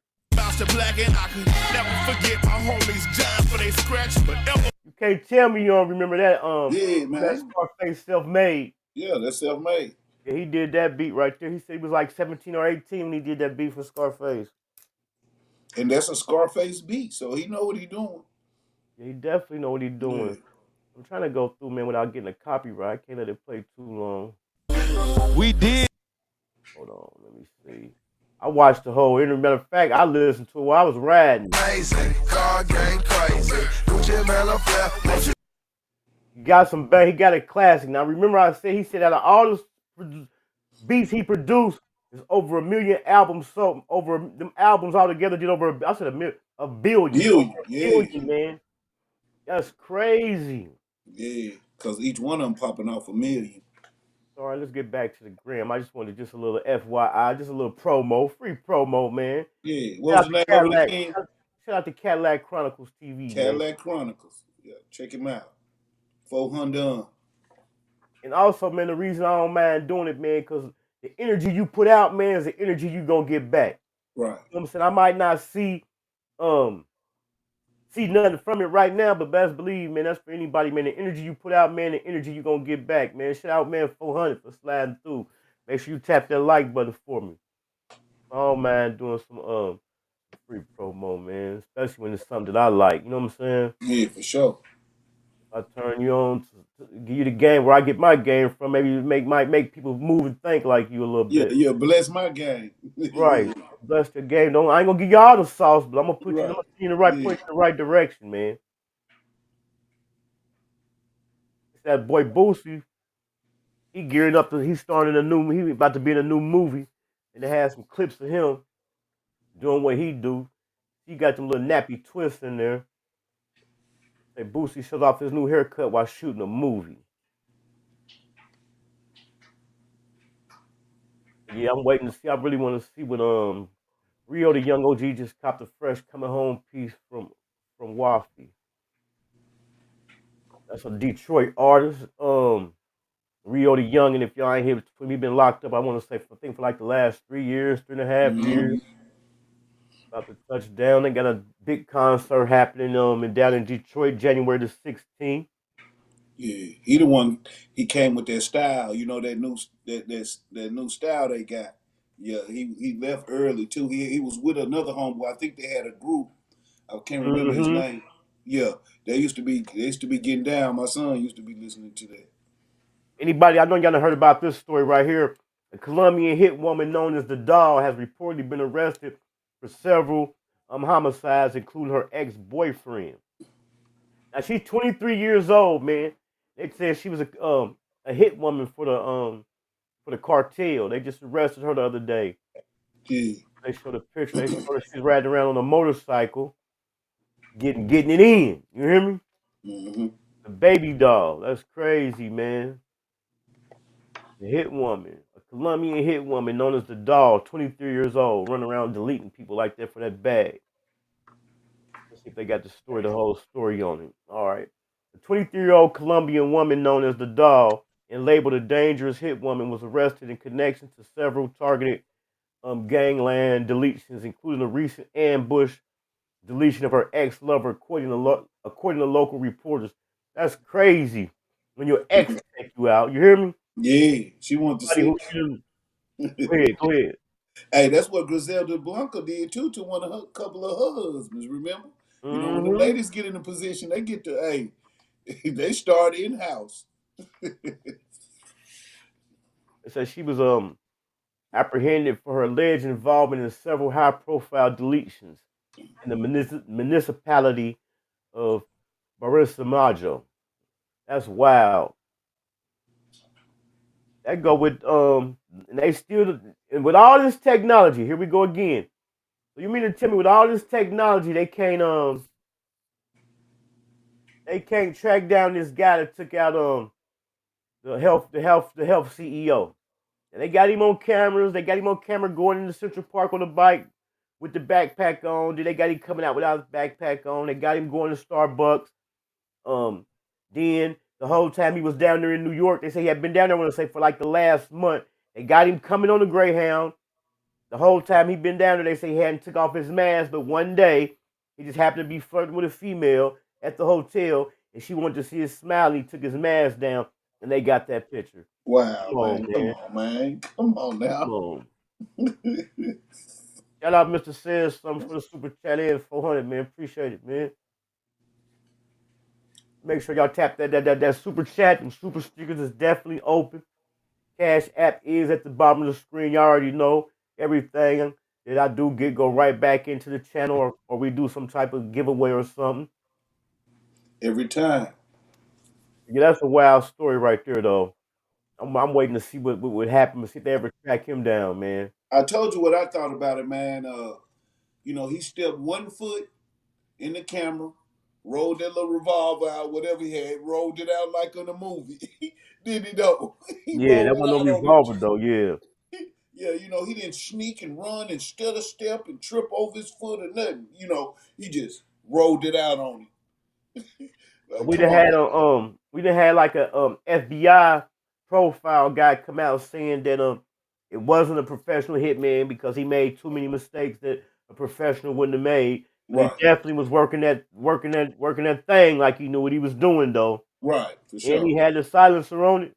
You can't tell me you don't remember that. Yeah, man. That Scarface self-made. Yeah, that's self-made. Yeah, he did that beat right there. He said he was like 17 or 18 when he did that beat for Scarface. And that's a Scarface beat, so he know what he doing. Yeah, he definitely know what he's doing. Yeah. I'm trying to go through, man, without getting a copyright. I can't let it play too long. We did. Hold on, let me see. I watched the whole interview. Matter of fact, I listened to it while I was riding. He got some bang. He got a classic. Now, remember I said, he said out of all the beats he produced, There's over 1 million albums sold. Over them albums altogether did over. I said a billion. Over Billion, a yeah, billion, man. That's crazy. yeah. Because each one of them popping off 1 million. All right, let's get back to the gram. I just wanted just a little FYI, just a little promo, free promo, man. Yeah. What Shout was out the to name of it Cadillac. again? Shout out to Cadillac Chronicles TV, man. Cadillac Chronicles. Yeah, check him out. 400. And also, man, the reason I don't mind doing it, man, because the energy you put out, man, is the energy you gonna get back. Right. You know what I'm saying? I might not see nothing from it right now, but best believe, man, that's for anybody, man. The energy you put out, man, the energy you gonna get back, man. Shout out, man, 400 for sliding through. Make sure you tap that like button for me. Oh man, doing some free promo, man. Especially when it's something that I like. You know what I'm saying? Yeah, for sure. I turn you on to give you the game where I get my game from. Maybe might make people move and think like you a little Yeah, bit. yeah. Bless my game. Right. Bless your game. I ain't gonna give you all the sauce, but I'm gonna put you, I'm Right. gonna see you in the right Yeah. point in the right direction, man. It's that boy Boosie. He gearing up he's starting he about to be in a new movie. And they had some clips of him doing what he do. He got them little nappy twists in there. Say Boosie shows off his new haircut while shooting a movie. Yeah, I'm waiting to see. I really want to see what Rio the Young OG just copped a fresh coming home piece from Wafi. That's a Detroit artist. Rio the Young, and if y'all ain't here, he been locked up. I want to say for like the last 3 years, 3.5 years. About to touch down. They got a big concert happening and down in Detroit, January the 16th. Yeah, he the one. He came with that style. You know that new style they got. Yeah, he left early too. He was with another homeboy. I think they had a group. I can't remember his name. Yeah, they used to be getting down. My son used to be listening to that. Anybody, I know y'all done heard about this story right here. A Colombian hit woman known as the Doll has reportedly been arrested for several homicides, including her ex-boyfriend. Now she's 23 years old, man. They said she was a hit woman for the cartel. They just arrested her the other day. Yeah. They showed a picture. They showed her she's riding around on a motorcycle, getting it in. You hear me? Mm-hmm. The baby doll. That's crazy, man. The hit woman, a Colombian hit woman known as the Doll, 23 years old, running around deleting people like that for that bag. Let's see if they got the whole story on it. All right. The 23-year-old Colombian woman known as the Doll and labeled a dangerous hit woman was arrested in connection to several targeted gangland deletions, including a recent ambush deletion of her ex-lover, according to local reporters. That's crazy. When your ex take you out, you hear me? Yeah, she wanted to see. Go ahead. Hey, that's what Griselda Blanca did too to one of her couple of her husbands. Remember? You know, when the ladies get in a position, they get to they start in house. It says she was apprehended for her alleged involvement in several high-profile deletions in the municipality of Barcelona. That's wild. That go with and they still and with all this technology. Here we go again. So you mean to tell me with all this technology they can't track down this guy that took out the health CEO. And they got him on cameras. They got him on camera going into Central Park on a bike with the backpack on. Then they got him coming out without his backpack on. They got him going to Starbucks. Then the whole time he was down there in New York, they say he had been down there, I want to say, for like the last month. They got him coming on the Greyhound. The whole time he been down there, they say he hadn't took off his mask, but one day he just happened to be flirting with a female at the hotel, and she wanted to see his smile, and he took his mask down, and they got that picture. Wow, Come on, man. Come on, man. Come on now. Come on. Shout out Mr. Says something for the super chat in 400, man. Appreciate it, man. Make sure y'all tap that super chat. And super stickers is definitely open. Cash app is at the bottom of the screen. Y'all already know everything that I do go right back into the channel, or we do some type of giveaway or something. Every time. Yeah, that's a wild story right there, though. I'm waiting to see what would happen, to see if they ever track him down, man. I told you what I thought about it, man. He stepped 1 foot in the camera, rolled that little revolver out, whatever he had, rolled it out like in a movie. Did he though? He Yeah, that rolled it wasn't no out on him. revolver though. Yeah, Yeah, he didn't sneak and run and stutter step and trip over his foot or nothing. He just rolled it out on him. Like, we come done on. had like a FBI profile guy come out saying that it wasn't a professional hitman because he made too many mistakes that a professional wouldn't have made. But Right, he definitely was working that thing like he knew what he was doing though, right, for and sure. he had the silencer on it.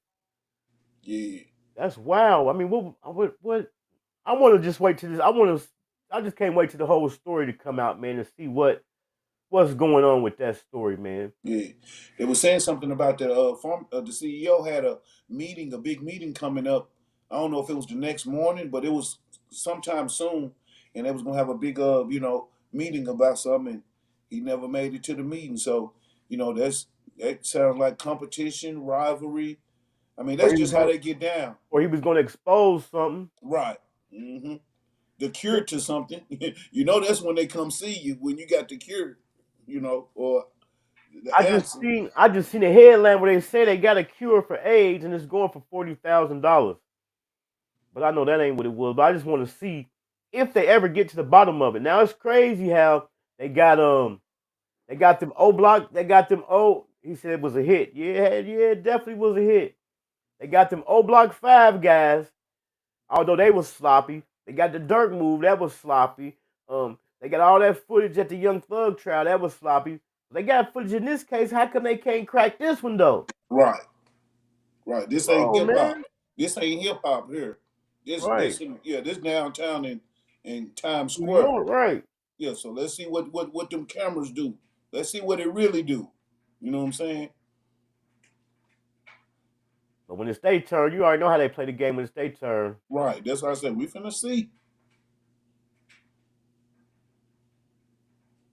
Yeah, That's wow. I mean, what? I want to just wait till this. I just can't wait till the whole story to come out, man, and see what's going on with that story, man. yeah. They were saying something about the CEO had a big meeting coming up. I don't know if it was the next morning, but it was sometime soon, and they was gonna have a big meeting about something. And he never made it to the meeting, so that sounds like competition, rivalry. I mean, Or that's he was just how going, they get down. or he was going to expose something. Right. The cure to something. That's when they come see you when you got the cure. Or the answer. I just seen a headline where they say they got a cure for AIDS and it's going for $40,000. But I know that ain't what it was. But I just want to see if they ever get to the bottom of it. Now it's crazy how they got them O block, they got them O. He said it was a hit. Yeah, it definitely was a hit. They got them O block 5 guys, although they was sloppy. They got the Dirk move, that was sloppy. They got all that footage at the Young Thug trial, that was sloppy. They got footage in this case. How come they can't crack this one though? Right. Right. This ain't Oh hip hop. man, This ain't hip hop here. right? This downtown in Times New Square. York, right? Yeah. So let's see what them cameras do. Let's see what it really do. You know what I'm saying? But when it's their turn, you already know how they play the game when it's their turn. Right. That's what I said. We finna see.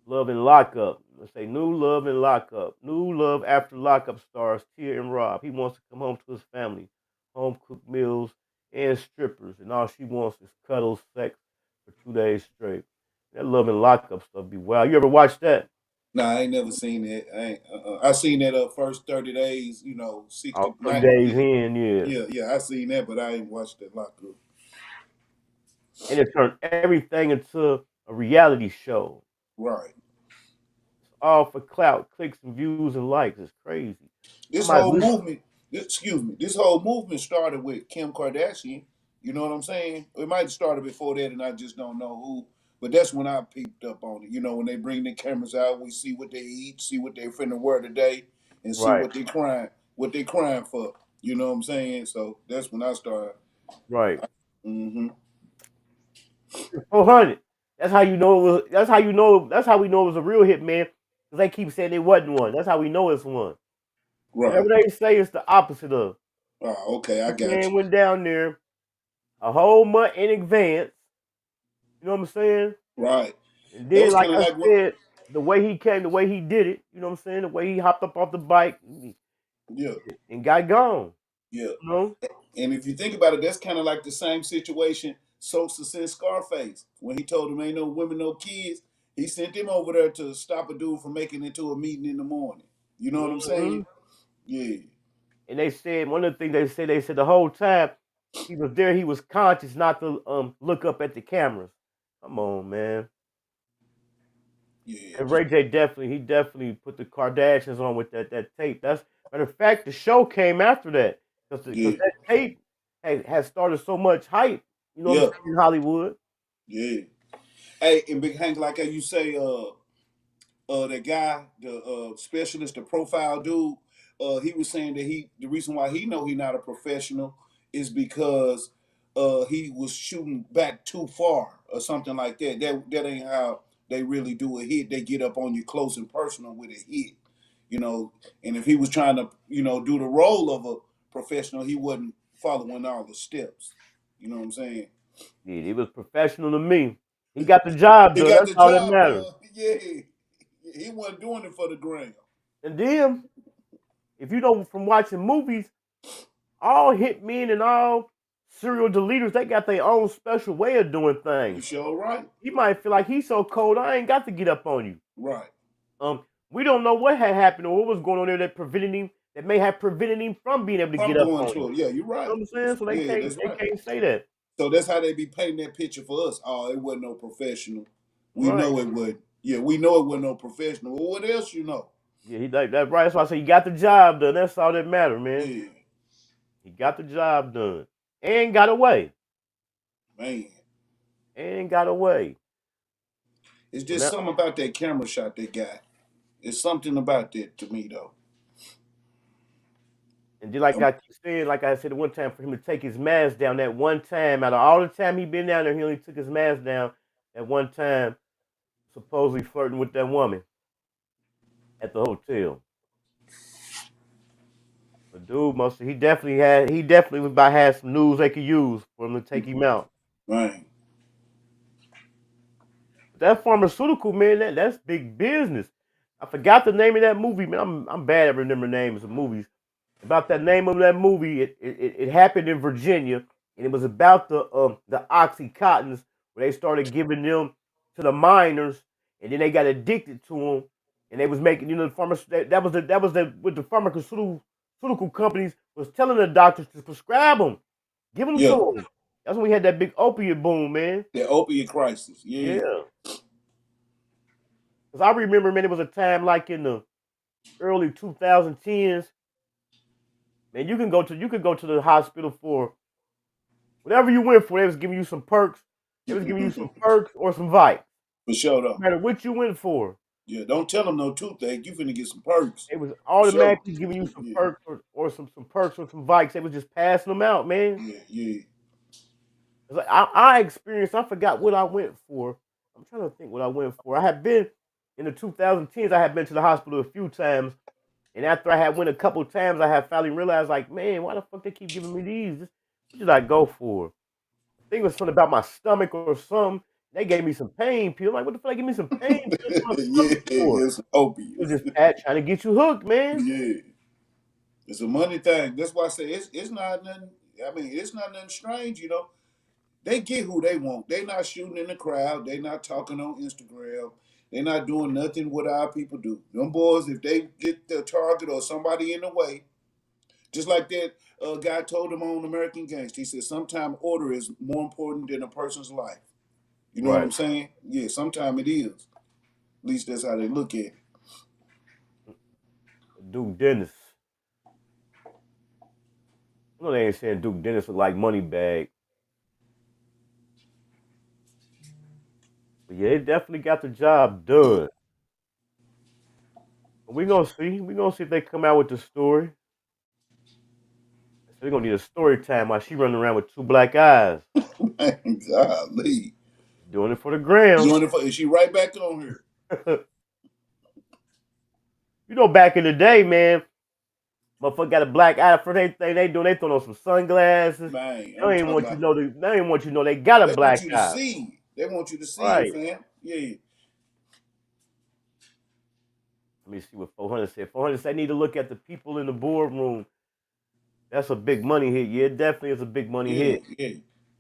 Love and Lockup. Let's say New Love and Lockup. New Love after Lockup stars Tia and Rob. He wants to come home to his family, home cooked meals and strippers, and all she wants is cuddle, sex for 2 days straight. That Love and Lockup stuff be wild. You ever watch that? Nah, I ain't never seen that. I seen that first 30 days. 60 All 30 night. days Yeah, in, yeah. yeah. I seen that, but I ain't watched that lockup. And it turned everything into a reality show. Right. All for clout, clicks and views and likes. It's crazy. This whole movement, this whole movement started with Kim Kardashian. You know what I'm saying? It might have started before that, and I just don't know who. But that's when I peeped up on it. When they bring the cameras out, we see what they eat, see what they finna wear today, and see Right, what they crying for. You know what I'm saying? So that's when I started. right. Mm-hmm. 400. That's how you know it was. That's how you know. That's how we know it was a real hit, man. Because they keep saying it wasn't one. That's how we know it's one. Right. Whatever they say, it's the opposite of. Oh, okay, I This got man you. went down there a whole month in advance. You know what I'm saying? Right. And That then, was like kind of I like what. said, the way he came, the way he did it. You know what I'm saying? The way he hopped up off the bike Yeah. and got gone. Yeah. You know? And if you think about it, that's kind of like the same situation Sosa sent Scarface when he told him ain't no women, no kids. He sent him over there to stop a dude from making it to a meeting in the morning. You know what I'm Hmm. saying? Yeah. And they said one of the things they said the whole time he was there, he was conscious not to look up at the cameras. Come on, man. Yeah. And Ray J definitely put the Kardashians on with that tape. That's matter of fact, the show came after that because Yeah. that tape has started so much hype. You know what I'm Yeah. saying in Hollywood. Yeah. Hey, and Big Hank, like how you say, the guy, the specialist, the profile dude, he was saying that the reason why he know he not a professional is because he was shooting back too far or something like that. That ain't how they really do a hit. They get up on you close and personal with a hit, you know. And if he was trying to, do the role of a professional, he wasn't following all the steps. You know what I'm saying? Yeah, he was professional to me. He got the job He done. got That's the all that job matters. done. Yeah, he wasn't doing it for the gram. And then, if you know from watching movies, all hitmen and all serial deleters, they got their own special way of doing You things. sure right. He might feel like he's so cold, I ain't got to get up on you. Right. We don't know what had happened or what was going on there that may have prevented him from being able to From get up going on to you. it. Yeah, you're right. You know what I'm saying? So they Yeah, can't that's right. can't say that. So that's how they be painting that picture for us. Oh, it wasn't no professional. We Right. know it would. Yeah, we know it wasn't no professional. Well, what else you know? Yeah, he like that right. That's why I say he got the job done. That's all that matters, man. Yeah, He got the job done. And got away. man. And got away. It's just something about that camera shot they got. It's something about that to me though. And just like I keep saying, like I said one time, for him to take his mask down that one time, out of all the time he been down there, he only took his mask down at one time, supposedly flirting with that woman at the hotel. The dude he definitely was about to have some news they could use for him to take him out. Right. That pharmaceutical, man, that's big business. I forgot the name of that movie, man. I'm bad at remembering names of movies. About that name of that movie, it happened in Virginia, and it was about the OxyContins, where they started giving them to the minors, and then they got addicted to them, and they was making, the what the pharmaceutical companies was telling the doctors to prescribe them, give them to them. That's when we had that big opiate boom, man. The opiate crisis. Yeah. Because I remember, man, it was a time like in the early 2010s. Man, you could go to the hospital for whatever you went for. They was giving you some perks. They was giving you some perks or some Vikes. For sure though. No matter what you went for. Yeah, don't tell them no toothache. You finna get some perks. They was automatically giving you some perks or some perks or some Vikes. They was just passing them out, man. Yeah. Like I experienced. I forgot what I went for. I'm trying to think what I went for. I had been in the 2010s. I had been to the hospital a few times. And after I had went a couple times, I had finally realized, like, man, why the fuck they keep giving me these? What did I go for? I think it was something about my stomach or something. They gave me some pain pills. Like, what the fuck? They give me some pain pills for my stomach for? It's opiates. It was just trying to get you hooked, man. Yeah, it's a money thing. That's why I say it's not nothing. I mean, it's not nothing strange, you know. They get who they want. They not shooting in the crowd. They not talking on Instagram. They not doing nothing what our people do. Them boys, if they get the target or somebody in the way, just like that guy told them on American Gangster, he said, sometimes order is more important than a person's life. You know what I'm saying? Yeah, sometimes it is. At least that's how they look at it. Duke Dennis. You know they ain't saying Duke Dennis look like Moneybag. But yeah, they definitely got the job done. We're gonna see. We're gonna see if they come out with the story. So they're gonna need a story time while she running around with two black eyes. Man, golly. Doing it for the gram. Is she right back on here? You know, back in the day, man, motherfucker got a black eye. First thing they do, they throw on some sunglasses. Man, they don't even want you to know they got a black eye. They want you to see right. it, fam. Yeah. Let me see what 400 said. 400 said, I need to look at the people in the boardroom. That's a big money hit. Yeah, it definitely is a big money hit. Yeah.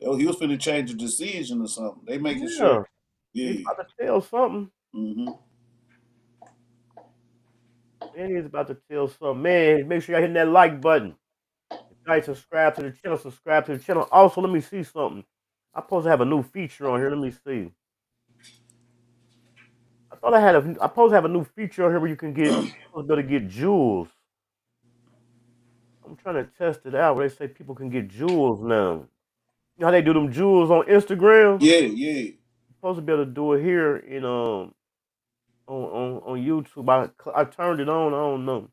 Oh, he was finna change the decision or something. They making sure. Yeah. He's about to tell something. Mm-hmm. Man, he's about to tell something. Man, make sure y'all hitting that like button. If you guys subscribe to the channel, subscribe to the channel. Also, let me see something. I'm supposed to have a new feature on here. Let me see. I thought I'm supposed to have a new feature on here where you can get, you're supposed to be able to get jewels. I'm trying to test it out where they say people can get jewels now. You know how they do them jewels on Instagram? Yeah. You're supposed to be able to do it here in on YouTube. I turned it on. I don't know.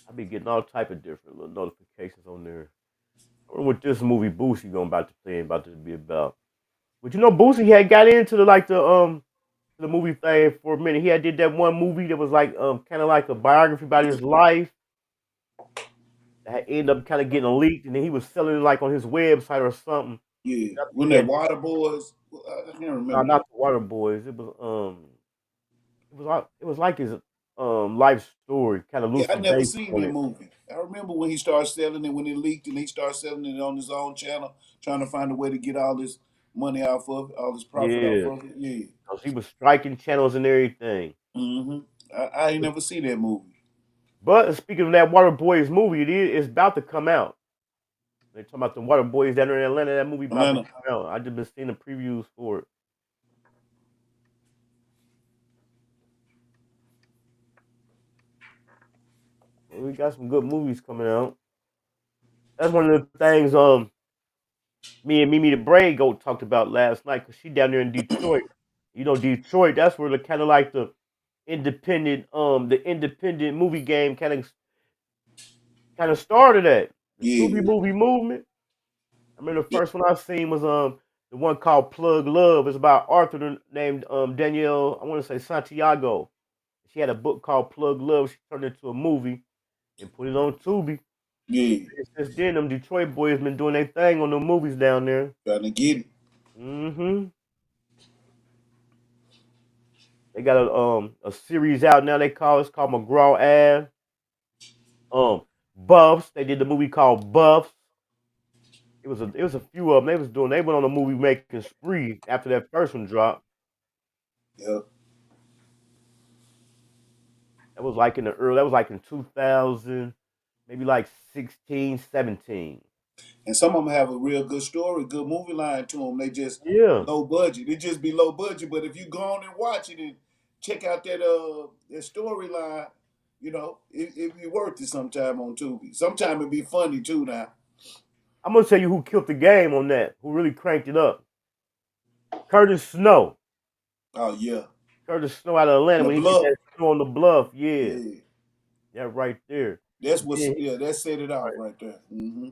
I be getting all type of different little notifications on there. I wonder what this movie Boosie about to be about. But you know, Boosie had got into the movie thing for a minute. He had did that one movie that was like kind of like a biography about his life. That ended up kind of getting leaked, and then he was selling it like on his website or something. Yeah, when that Water Boys, I can't remember. No, not the Water Boys. It was like his life story, kind of. Yeah, I never seen that movie. I remember when he started selling it, when it leaked, and he started selling it on his own channel, trying to find a way to get all this money off of it, all this profit off Yeah, of it. Yeah. cause he was striking channels and everything. Mm-hmm. I ain't never seen that movie. But speaking of that Water Boys movie, it's about to come out. They talking about the Water Boys down there in Atlanta. That movie about to Atlanta. come out. I just been seeing the previews for it. Well, we got some good movies coming out. That's one of the things me and Mimi the Braid Goat talked about last night because she down there in Detroit. You know, Detroit, that's where the kind of like the independent movie game kind of started at. The Yeah. Tubi movie movement. I remember the first one I seen was the one called Plug Love. It's about Arthur named Danielle, I want to say Santiago. She had a book called Plug Love. She turned it into a movie and put it on Tubi. Yeah. And since then, them Detroit boys been doing their thing on the movies down there. Trying to get it. Mm-hmm. They got a series out now. It's called McGraw Ave. Buffs. They did the movie called Buffs. It was a few of them. They went on a movie making spree after that first one dropped. Yep. That was like in 2000, maybe like 16, 17. And some of them have a real good story, good movie line to them. They just Yeah. low budget. It just be low budget. But if you go on and watch it and check out that storyline, you know, it be worth it sometime on Tubi. Sometime it be funny too now. I'm gonna tell you who killed the game on that, who really cranked it up. Curtis Snow. Oh yeah. Curtis Snow out of Atlanta The when he did Bluff. that show on the Bluff. Yeah. Yeah. That right there. That's what Yeah. that set it off right there. Mm-hmm.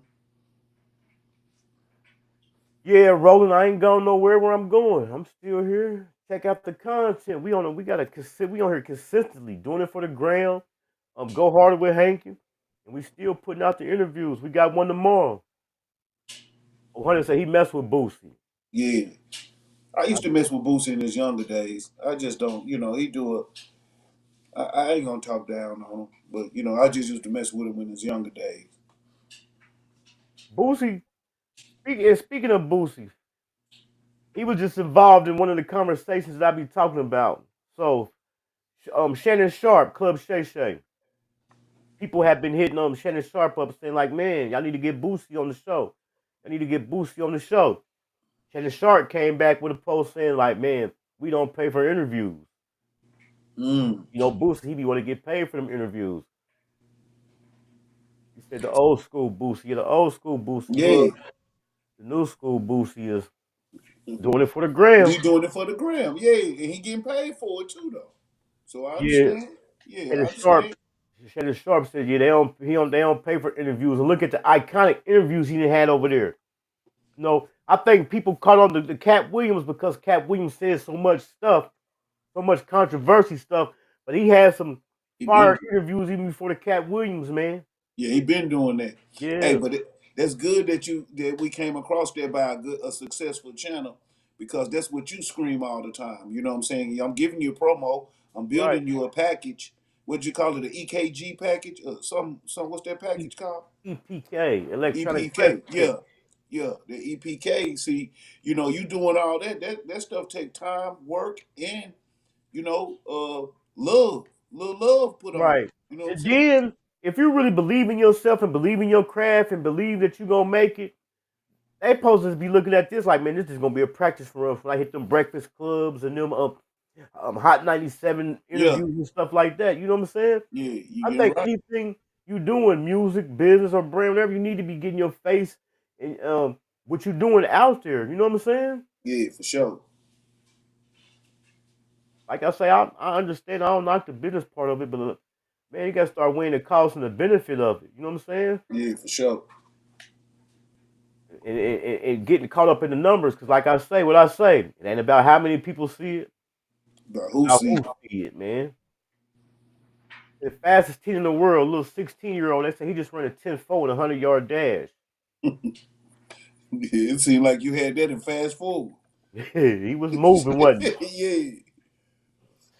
Yeah, Roland, I ain't going nowhere where I'm going. I'm still here. Check out the content. We on here consistently doing it for the gram. Go harder with Hankin. And we still putting out the interviews. We got one tomorrow. Hunter said he messed with Boosie. Yeah. I used to mess with Boosie in his younger days. I just don't, he do I ain't gonna talk down on him, but I just used to mess with him in his younger days. Boosie, speaking of Boosie, he was just involved in one of the conversations that I be talking about. So, Shannon Sharp, Club Shay Shay. People have been hitting Shannon Sharp up saying like, man, y'all need to get Boosie on the show. I need to get Boosie on the show. Shannon Sharp came back with a post saying like, man, we don't pay for interviews. Boosie, he be want to get paid for them interviews. He said the old school Boosie, the old school Boosie. Yeah. The new school Boosie is doing it for the gram. He doing it for the gram, yeah, and he getting paid for it too, though. So I understand. Yeah, I understand. Shannon Sharp said, yeah, they don't pay for interviews. And look at the iconic interviews he had over there. I think people caught on the Cat Williams because Cat Williams said so much stuff, so much controversy stuff, but he had some fire interviews even before the Cat Williams, man. Yeah, he been doing that. Yeah. Hey, but that's good that we came across that by a successful channel, because that's what you scream all the time. You know what I'm saying? I'm giving you a promo. I'm building you a package. What'd you call it? An EKG package? What's that package called? EPK, electronic. EPK. Yeah, the EPK. See, you doing all that. That stuff take time, work, and love, little love put on. Right. You know what I'm And saying? then, if you really believe in yourself and believe in your craft and believe that you're gonna make it, they supposed to be looking at this like, man, this is gonna be a practice for us when I hit them breakfast clubs and them Hot 97 interviews and stuff like that. You know what I'm saying? Yeah, I think anything you doing, music, business, or brand, whatever, you need to be getting your face and what you're doing out there. You know what I'm saying? Yeah, for sure. Like I say, I understand. I don't knock the business part of it, but man, you got to start weighing the cost and the benefit of it. You know what I'm saying? Yeah, for sure. And getting caught up in the numbers, because like I say, what I say, it ain't about how many people see it. But who see it, man? The fastest 10 in the world, little 16-year-old, they say he just ran a 10-4 and a 100-yard dash. It seemed like you had that in fast forward. He was moving, wasn't he?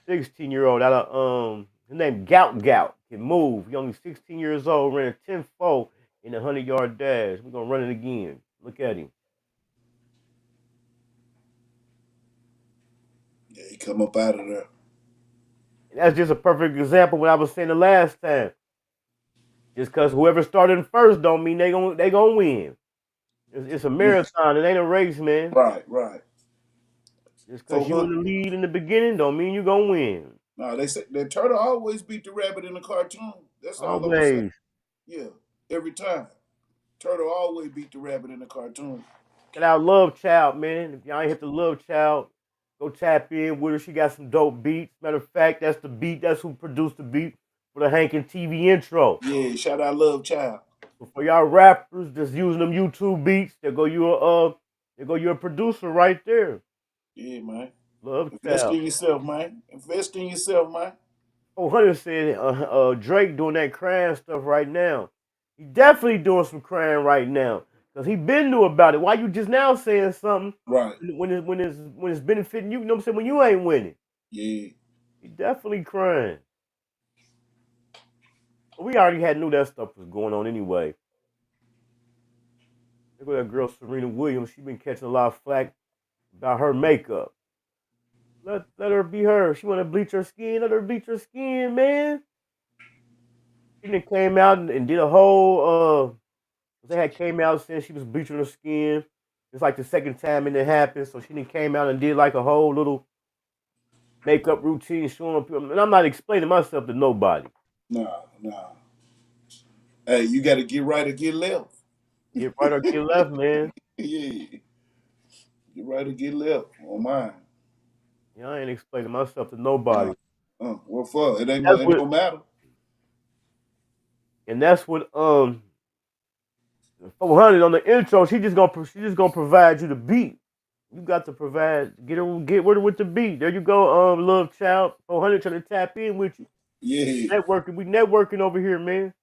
Yeah. 16-year-old out of his name Gout. can move. He only 16 years old, ran a 10-4 in a 100-yard dash. We're gonna run it again. Look at him. Yeah, he come up out of there. And that's just a perfect example of what I was saying the last time. Just because whoever started in first don't mean they gonna win. It's a marathon. It ain't a race, man. Right, right. Just because you in the lead in the beginning don't mean you gonna win. No, they say the turtle always beat the rabbit in the cartoon. That's all I'm gonna say. Always. Yeah, every time. Turtle always beat the rabbit in the cartoon. Shout out Love Chhyld, man. If y'all ain't hit the Love Chhyld, go tap in with her. She got some dope beats. Matter of fact, that's the beat. That's who produced the beat for the Hankin TV intro. Yeah, shout out Love Chhyld. So for y'all rappers just using them YouTube beats, there go your producer right there. Yeah, man. Love Invest Chhyld. in yourself, man. Invest in yourself, man. 400 said Drake doing that crying stuff right now. He definitely doing some crying right now. Because he been knew about it. Why you just now saying something right when it's benefiting you, you know what I'm saying, when you ain't winning? Yeah. He definitely crying. But we already knew that stuff was going on anyway. Look at that girl Serena Williams. She been catching a lot of flack about her makeup. Let her be her. She want to bleach her skin. Let her bleach her skin, man. She then came out and did a whole. They had came out saying she was bleaching her skin. It's like the second time it happened, so she then came out and did like a whole little makeup routine showing people. And I'm not explaining myself to nobody. Nah. Hey, you got to get right or get left. Get right or get left, man. Yeah. Get right or get left on mine. Yeah, I ain't explaining myself to nobody. What for? It ain't gonna matter. And that's what 400 on the intro. She just gonna provide you the beat. You got to provide. Get with her with the beat. There you go. Love Chhyld. 400 trying to tap in with you. Yeah. Networking. We networking over here, man.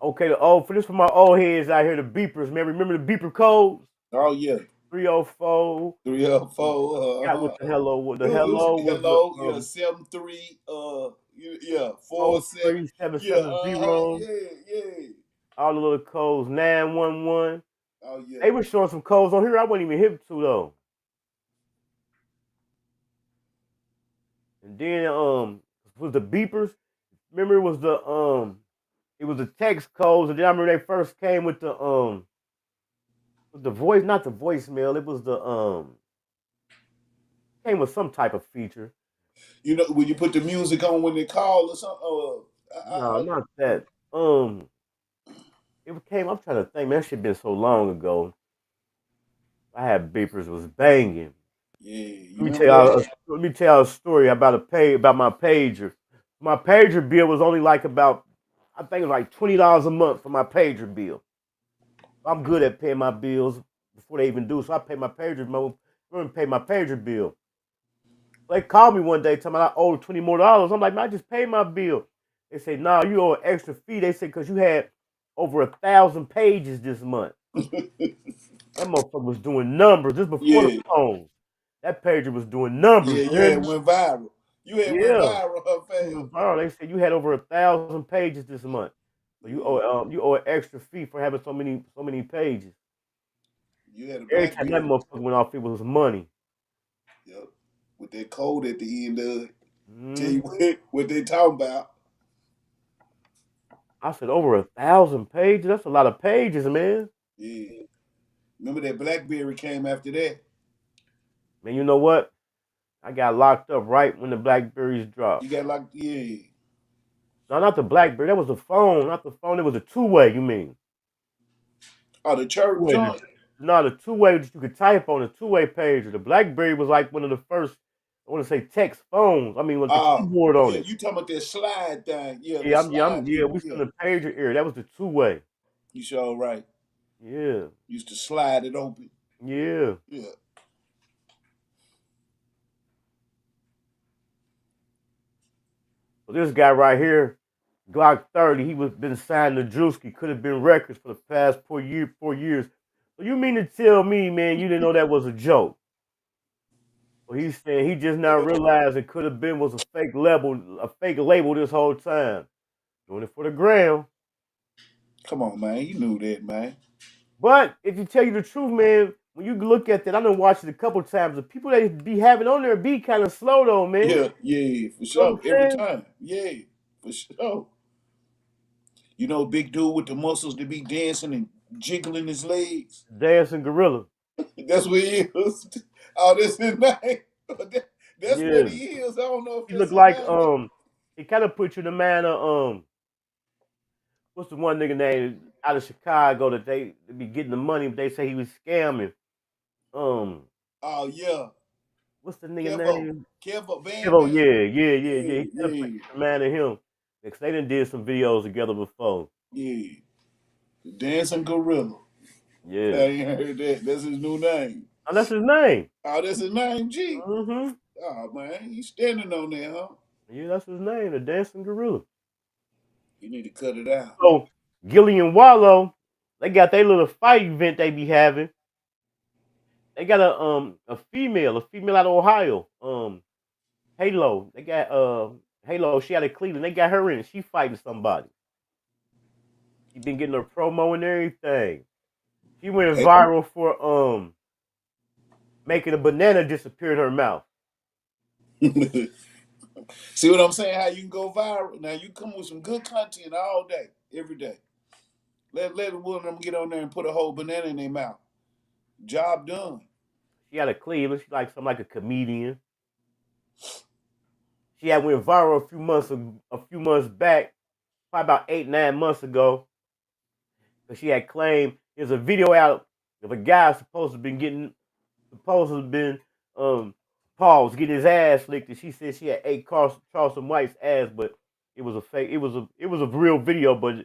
Okay, for this for my old heads out here, the beepers, man. Remember the beeper codes? Oh yeah. 304. 304. Got with the hello. With the hello. Was yeah. 73. Yeah. 47. 4770. Yeah. All the little codes. 911. Oh yeah. They were showing some codes on here I wasn't even hip to though. And then was the beepers. Remember it was the text codes, and then I remember they first came with the voice, not the voicemail. It was the came with some type of feature. You know when you put the music on when they call or something. No, not that. It came. I'm trying to think. Man, that shit been so long ago. I had beepers was banging. Yeah. Let me tell y'all a story about my pager. My pager bill was only like about, I think it was like $20 a month for my pager bill. I'm good at paying my bills before they even do, so I pay my pager bill. They called me one day telling me I owed $20 more. I'm like, man, I just paid my bill. They say, nah, you owe an extra fee. They said, because you had over 1,000 pages this month. That motherfucker was doing numbers just before the phone. That pager was doing numbers. Yeah, you had went viral. Went viral. They said you had over 1,000 pages this month. So you owe an extra fee for having so many pages. You had every time that motherfucker went off, it was money. Yep. With that code at the end of it. Tell you what they talking about. I said over 1,000 pages. That's a lot of pages, man. Yeah. Remember that BlackBerry came after that? Man, you know what? I got locked up right when the Blackberries dropped. You got locked, yeah. No, not the Blackberry. That was the phone. Not the phone. It was a two-way, you mean? Oh, the church joint? No, the two-way that you could type on, a two-way pager. The Blackberry was like one of the first, I want to say, text phones. I mean, with the keyboard on it. You talking about that slide thing. Yeah, we still in the pager era. That was the two-way. You sure right. Yeah. Used to slide it open. Yeah. Yeah. So this guy right here, Glock 30, he was been signed to Drewski, could have been records for the past 4 years. So you mean to tell me, man, you didn't know that was a joke? Well, he's saying he just now realized it could have been was a fake label this whole time. Doing it for the gram. Come on, man. You knew that, man. But if you tell you the truth, man, when you look at that, I done watched it a couple times. The people that be having on there be kind of slow though, man. Yeah, for You know sure. what I'm Every saying? time. Yeah, for sure. You know, big dude with the muscles to be dancing and jiggling his legs. Dancing gorilla. That's what he is. Oh, that's his name. That's what Yeah. he is. I don't know if He that's look his like name. he kind of put you in the man of what's the one nigga name out of Chicago that they be getting the money, but they say he was scamming. Oh yeah, What's the nigga Kevo, name? Kevo, Bam Kevo, Bam. yeah. Yeah, He kind of put yeah, you in the man of him because they done did some videos together before. yeah. The Dancing Gorilla. I Yeah, ain't heard that. That's his new name. and that's his name. Oh, that's his name, G. Mm-hmm. Oh man, he's standing on there, huh? Yeah, that's his name, the Dancing Gorilla. You need to cut it out. So Gilly and Wallow, they got their little fight event they be having. They got a female out of Ohio, Halo. They got Halo. She out of Cleveland. They got her in. She fighting somebody. She been getting her promo and everything. She went Hey, viral for making a banana disappear in her mouth. see what I'm saying? How you can go viral? Now you come with some good content all day, every day. Let one of them get on there and put a whole banana in their mouth. Job done. She out of Cleveland. She like some like a comedian. She had went viral a few months back, probably about 8-9 months ago. Because she had claimed there's a video out of a guy supposed to have been paused, getting his ass licked, and she said she had ate Charleston White's ass, but it was a fake. It was a real video, but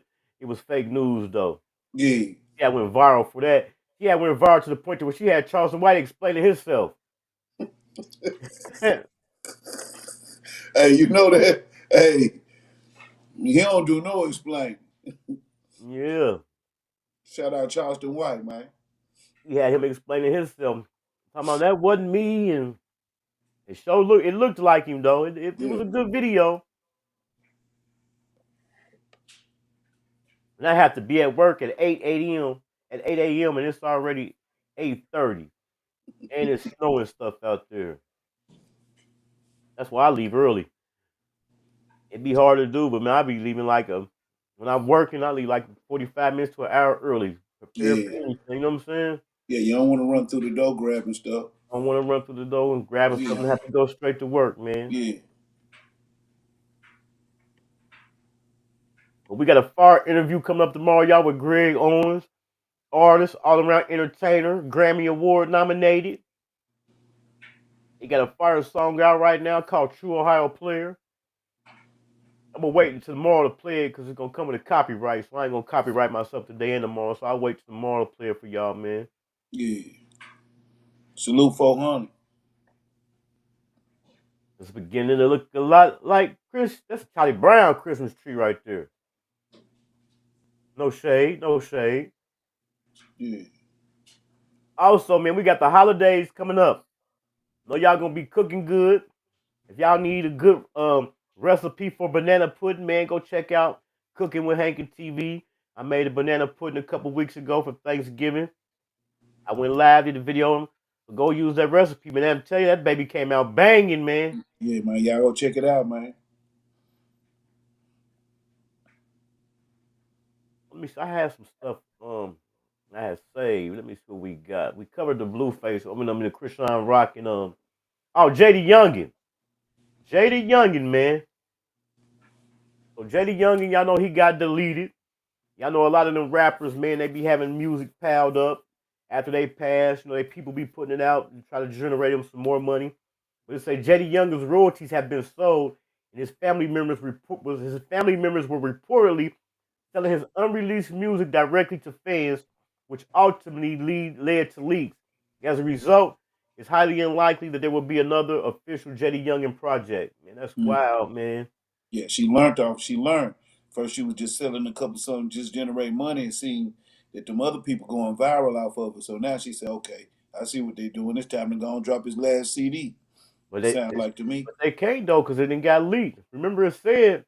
it was fake news though. Yeah. She had went viral for that. She had went viral to the point where she had Charleston White explaining himself. Hey, you know that? Hey, he don't do no explaining. Yeah, Shout out Charleston White, man. she had him explaining himself. Talking about that wasn't me, and it looked like him though. It Yeah. was a good video. And I have to be at work at 8 a.m. at 8 a.m. and it's already 8:30. And it's snowing stuff out there. That's why I leave early. It'd be hard to do, but man, I be leaving when I'm working, I leave like 45 minutes to an hour early. Prepare for Yeah. anything, you know what I'm saying? Yeah, you don't want to run through the door grabbing stuff. I don't want to run through the door and grabbing Yeah. something and have to go straight to work, man. Yeah. But we got a fire interview coming up tomorrow, y'all, with Greg Owens, artist, all around entertainer, Grammy Award nominated. He got a fire song out right now called True Ohio Player. I'm gonna wait until tomorrow to play it because it's gonna come with a copyright. So I ain't gonna copyright myself today and tomorrow. So I'll wait till tomorrow to play it for y'all, man. Yeah. Salute 400. It's beginning to look a lot like Chris. That's a Charlie Brown Christmas tree right there. No shade, no shade. Yeah. Also, man, we got the holidays coming up. Know y'all gonna be cooking good. If y'all need a good recipe for banana pudding, man, go check out Cooking with Hankin TV. I made a banana pudding a couple weeks ago for Thanksgiving. I went live, did the video. So go use that recipe, man. I'm telling you, that baby came out banging, man. Yeah, man. Y'all go check it out, man. Let me see. I had some stuff I had saved. Let me see what we got. We covered the Blueface. I mean the Chrisean Rock and JayDaYoungan. JayDaYoungan, man. So JayDaYoungan, y'all know he got deleted. Y'all know a lot of them rappers, man, they be having music piled up after they pass. You know, people be putting it out and try to generate them some more money. But it say JayDaYoungan's royalties have been sold, and his family members were reportedly selling his unreleased music directly to fans, which ultimately led to leaks. As a result, it's highly unlikely that there will be another official JayDaYoungan project. Man, that's wild, man. Yeah, she learned. First she was just selling a couple songs, just generate money, and seeing that them other people going viral off of it. So now she said, okay, I see what they're doing. It's time to go and drop his last CD. But Sound like to me. they can't though, because it didn't got leaked. Remember, it said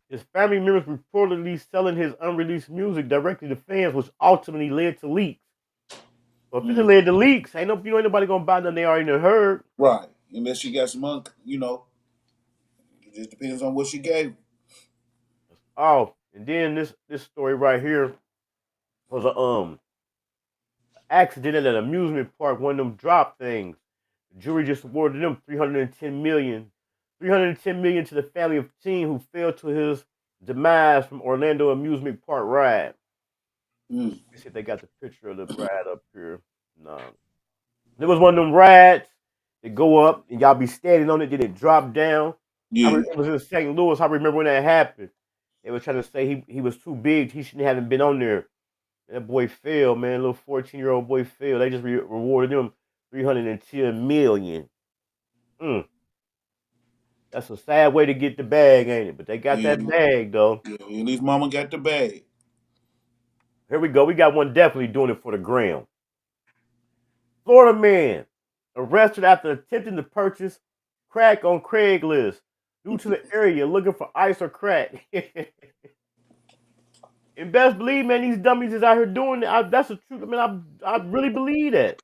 his family members reportedly selling his unreleased music directly to fans, which ultimately led to leaks. So if it led to leaks, ain't nobody gonna buy nothing they already done heard. Right. Unless she got some money, it just depends on what she gave. Oh, and then this story right here was a accident at an amusement park. One of them drop things. The jury just awarded them $310 million to the family of teen who fell to his demise from Orlando amusement park ride. Let me see if they got the picture of the ride up here. No. There was one of them rides that go up and y'all be standing on it, then it drop down. I Yeah. remember it was in St. Louis. I remember when that happened. They were trying to say he was too big. He shouldn't have been on there. That boy fell, man. Little 14-year-old boy fell. They just rewarded him $310 million. That's a sad way to get the bag, ain't it? But they got that bag, though. Yeah, at least mama got the bag. Here we go. We got one definitely doing it for the gram. Florida man arrested after attempting to purchase crack on Craigslist due to the area looking for ice or crack. And best believe, man, these dummies is out here doing it. That's the truth. I mean, I really believe that.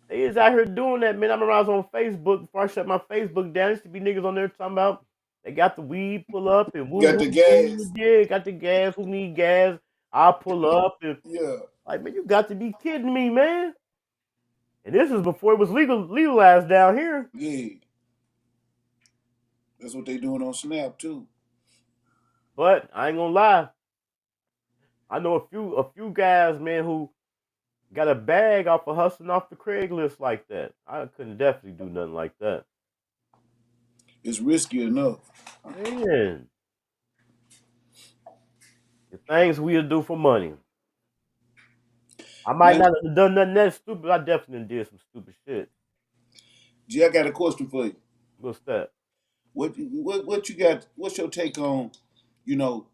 They is out here doing that, man. I remember I was on Facebook before I shut my Facebook down. There used to be niggas on there talking about they got the weed, pull up, and woo, Got the gas. yeah, got the gas. Who need gas? I'll pull up. And Yeah. like, man, you got to be kidding me, man. And this is before it was legalized down here. Yeah. That's what they doing on Snap too. But I ain't gonna lie. I know a few guys, man, who got a bag off of hustling off the Craigslist like that. I couldn't definitely do nothing like that. It's risky enough. Man. The things we'll do for money. I might not have done nothing that stupid, but I definitely did some stupid shit. G, I got a question for you. What's that? What you got? What's your take on,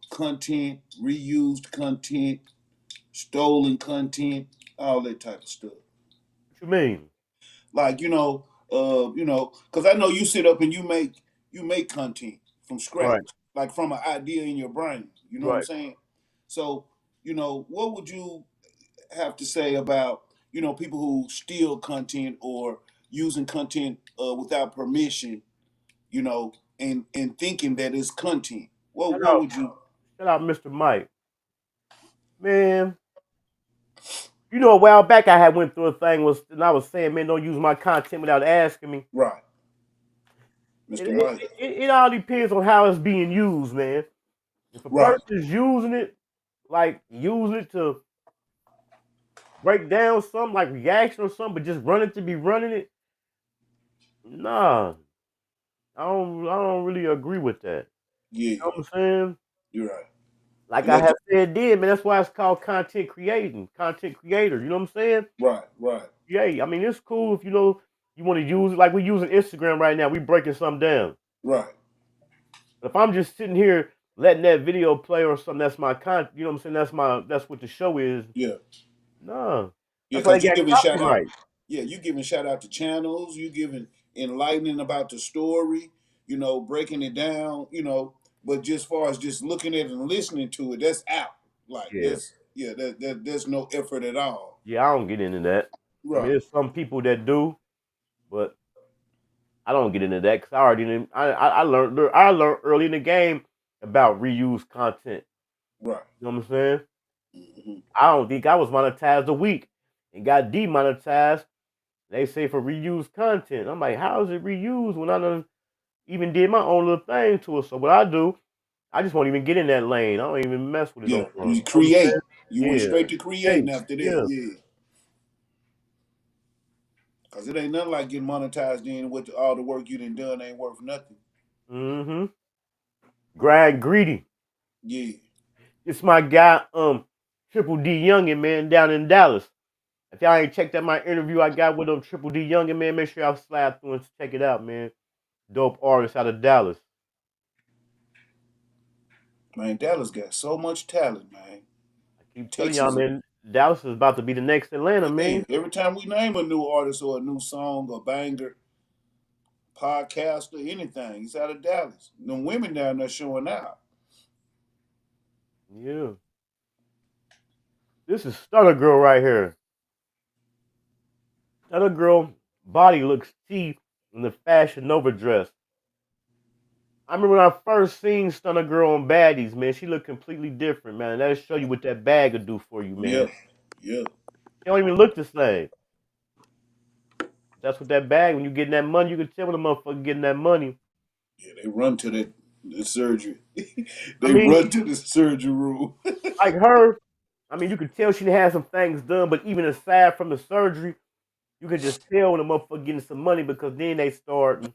content, reused content, stolen content, all that type of stuff? What you mean? Like, because I know you sit up and you make content from scratch, Right. like from an idea in your brain. You know what I'm Right. saying? So, what would you have to say about, people who steal content or using content without permission, and thinking that it's content? What would you? Shout out Mr. Mike. Man, a while back I had went through a thing and I was saying, man, don't use my content without asking me. Right. Mr. Mike. It all depends on how it's being used, man. If a person's using it, like using it to break down something like reaction or something, but just running to be running it, nah. I don't really agree with that. Yeah. You know what I'm saying? You're right. Like I have said man, that's why it's called content creator. You know what I'm saying? Right. Yeah, I mean, it's cool if you want to use it. Like we're using Instagram right now. We breaking something down. Right. But if I'm just sitting here letting that video play or something, that's my content. You know what I'm saying? That's what the show is. Yeah. No. Yeah, because you giving shout out. Yeah, you giving shout out to channels. You giving enlightening about the story. Breaking it down. But just far as just looking at it and listening to it, that's out. Like there's no effort at all. Yeah, I don't get into that. Right. I mean, there's some people that do, but I don't get into that because I learned early in the game about reused content. Right. You know what I'm saying? Mm-hmm. I don't think I was monetized a week and got demonetized. They say for reused content. I'm like, how is it reused when I done even did my own little thing to it? So what I do, I just won't even get in that lane. I don't even mess with it. Yeah, you create. You went straight to creating after that. Yeah. Because it ain't nothing like getting monetized in with all the work you done ain't worth nothing. Mm-hmm. Grind greedy. Yeah. It's my guy, Triple D Youngin, man, down in Dallas. If y'all ain't checked out my interview I got with him, Triple D Youngin, man, make sure y'all slide through and check it out, man. Dope artist out of Dallas. Man, Dallas got so much talent, man. I keep telling y'all, man, Dallas is about to be the next Atlanta, man. Every time we name a new artist or a new song or banger, podcast or anything, it's out of Dallas. The women down there showing out. Yeah. This is Stunner Girl right here. Stunner Girl body looks cheap in the Fashion Nova dress. I remember when I first seen Stunner Girl on Baddies, man. She looked completely different, man. That'll show you what that bag will do for you, man. Yeah, yeah. She don't even look the same. That's what that bag, when you getting that money, you can tell when the motherfucker getting that money. Yeah, they run to the surgery. Run to the surgery room. Like her, I mean, you could tell she had some things done, but even aside from the surgery, you could just tell when the motherfucker getting some money, because then they start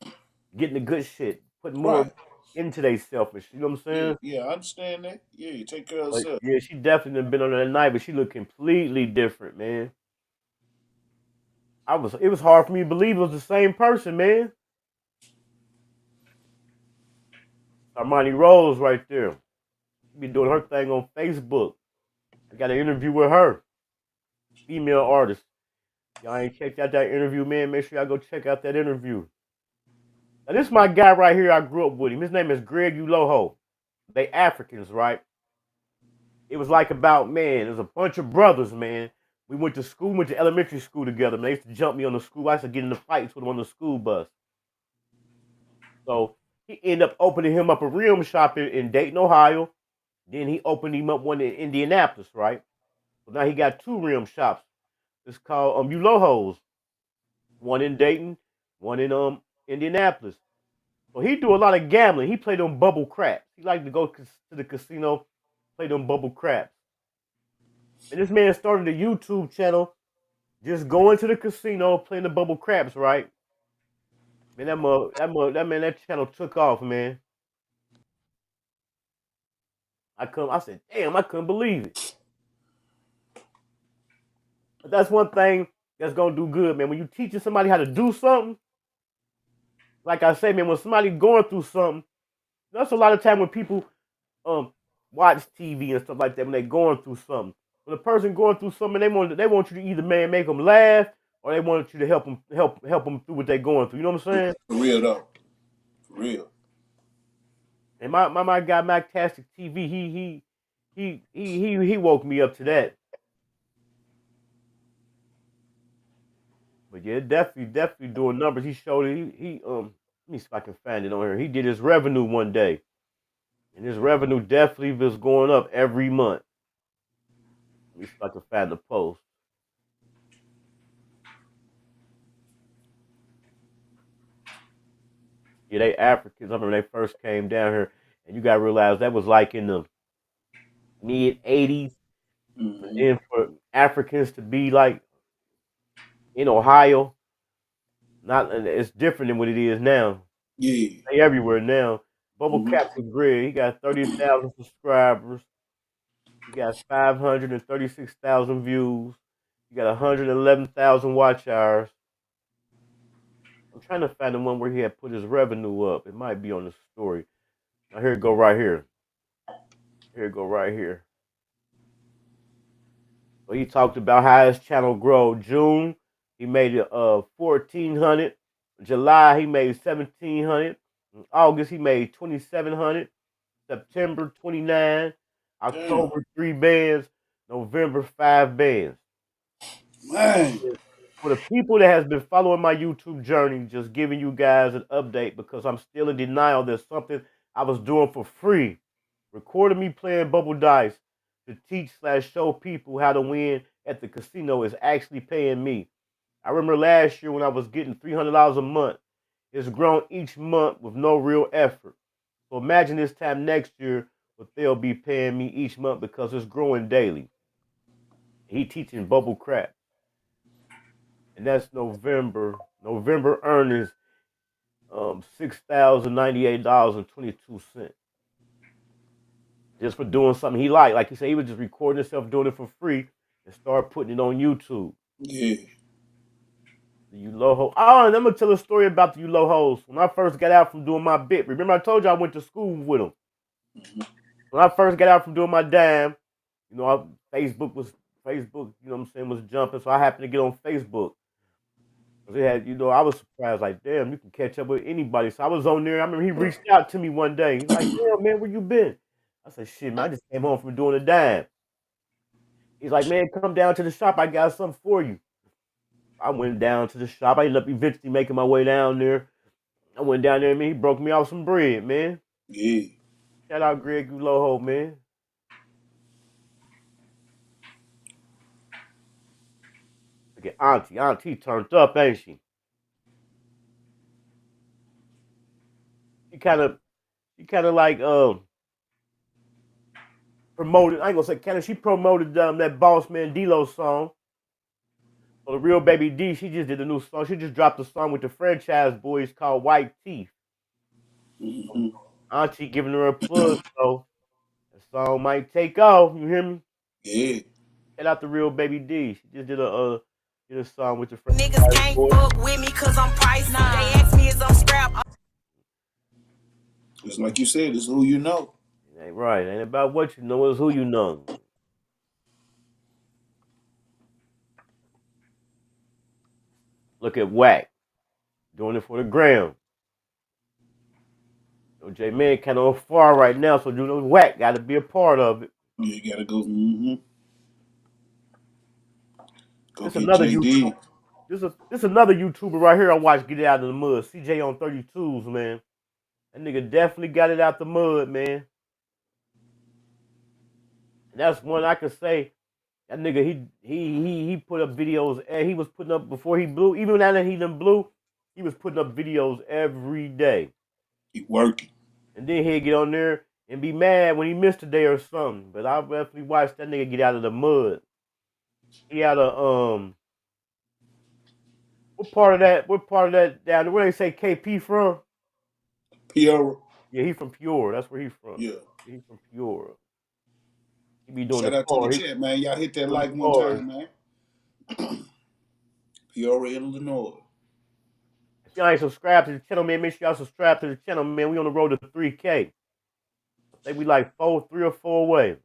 getting the good shit, putting more into they selfish. You know what I'm saying? Yeah, I understand that. Yeah, you take care of herself. Yeah, she definitely been on that night, but she looked completely different, man. It was hard for me to believe it was the same person, man. Armani Rose right there. She be doing her thing on Facebook. I got an interview with her. Female artist. Y'all ain't checked out that interview, man. Make sure y'all go check out that interview. Now, this is my guy right here. I grew up with him. His name is Greg Uloho. They Africans, right? It was like about, man, there's a bunch of brothers, man. We went to school, went to elementary school together, man. They used to jump me on the school. I used to get in the fights with them on the school bus. So he ended up opening him up a rim shop in Dayton, Ohio. Then he opened him up one in Indianapolis, right? So now he got 2 rim shops. It's called Ulohos. One in Dayton, one in Indianapolis. So he do a lot of gambling. He played on bubble craps. He liked to go to the casino, play them bubble craps. And this man started a YouTube channel, just going to the casino, playing the bubble craps, right? Man, that channel took off, man. I said, damn, I couldn't believe it. But that's one thing that's gonna do good, man. When you teaching somebody how to do something, like I say, man, when somebody going through something, that's a lot of time when people watch TV and stuff like that when they going through something. When a person going through something, they want you to either, man, make them laugh, or they want you to help them through what they're going through. You know what I'm saying? For real though. For real. And my guy Mactastic TV, he woke me up to that. But yeah, definitely doing numbers. He showed it. Let me see if I can find it on here. He did his revenue one day, and his revenue definitely was going up every month. Let me see if I can find the post. Yeah, they Africans. I remember they first came down here, and you gotta realize that was like in the mid-'80s. Mm-hmm. And for Africans to be like in Ohio, it's different than what it is now. Yeah. They everywhere now. Bubble Captain Greg, he got 30,000 subscribers. He got 536,000 views. He got 111,000 watch hours. I'm trying to find the one where he had put his revenue up. It might be on the story. Now here it go right here. Here it go right here. So he talked about how his channel grow. June, he made it 1,400. July, he made 1,700. In August, he made 2,700. September, 29. October, 3 bands. November, 5 bands. Man. For the people that has been following my YouTube journey, just giving you guys an update, because I'm still in denial there's something I was doing for free. Recording me playing bubble dice to teach/show people how to win at the casino is actually paying me. I remember last year when I was getting $300 a month. It's grown each month with no real effort. So imagine this time next year what they'll be paying me each month, because it's growing daily. He teaching bubble crap. And that's November. November earnings, $6,098.22. Just for doing something he liked. Like he said, he was just recording himself doing it for free and start putting it on YouTube. Yeah. The Uloho. Oh, and I'm gonna tell a story about the Ulohos. When I first got out from doing my bit, remember I told you I went to school with them. When I first got out from doing my dime, Facebook was Facebook, you know what I'm saying, was jumping. So I happened to get on Facebook. They had, you know, I was surprised, like, damn, you can catch up with anybody. So I was on there. I remember he reached out to me one day. He's like, damn, man, where you been? I said, shit, man, I just came home from doing a dime. He's like, man, come down to the shop. I got something for you. I went down to the shop. I ended up eventually making my way down there. I went down there, man. He broke me off some bread, man. Yeah. Shout out Greg Uloho, man. Look at Auntie. Auntie turned up, ain't she? She kind of like promoted. I ain't gonna say kind of. She promoted that Boss Man D-Lo song. So the real baby D, she just did a new song. She just dropped a song with the Franchise Boys called White Teeth. Mm-hmm. Auntie giving her a plug, so the song might take off. You hear me? Yeah. Shout out the real baby D. She just did a song with the Franchise Niggas can't Boys. fuck with me cause I'm pricey. They ask me is I'm scrap. It's like you said, it's who you know. It ain't right. It ain't about what you know, it's who you know. Look at Wack. Doing it for the gram. So J Man kind of far right now, so you know Wack got to be a part of it. Yeah, you gotta go. Mm-hmm. Go This get another JD. YouTuber. This another YouTuber right here I watch get it out of the mud. CJ on 32s, man. That nigga definitely got it out the mud, man. And that's one I could say. That nigga, he put up videos, and he was putting up before he blew. Even now that he done blew, he was putting up videos every day. He working. And then he'd get on there and be mad when he missed a day or something. But I definitely watched that nigga get out of the mud. He out of what part of that down there? Where they say KP from? Peoria. Yeah, he from Peoria. That's where he from. Yeah. He from Peoria. He be doing Shout the out to the car. chat, man. Y'all hit that Doing like the one cars. time, man. Peoria, Illinois. If y'all ain't subscribed to the channel, man, make sure y'all subscribe to the channel, man. We on the road to 3K. I think we like 3 or 4 away.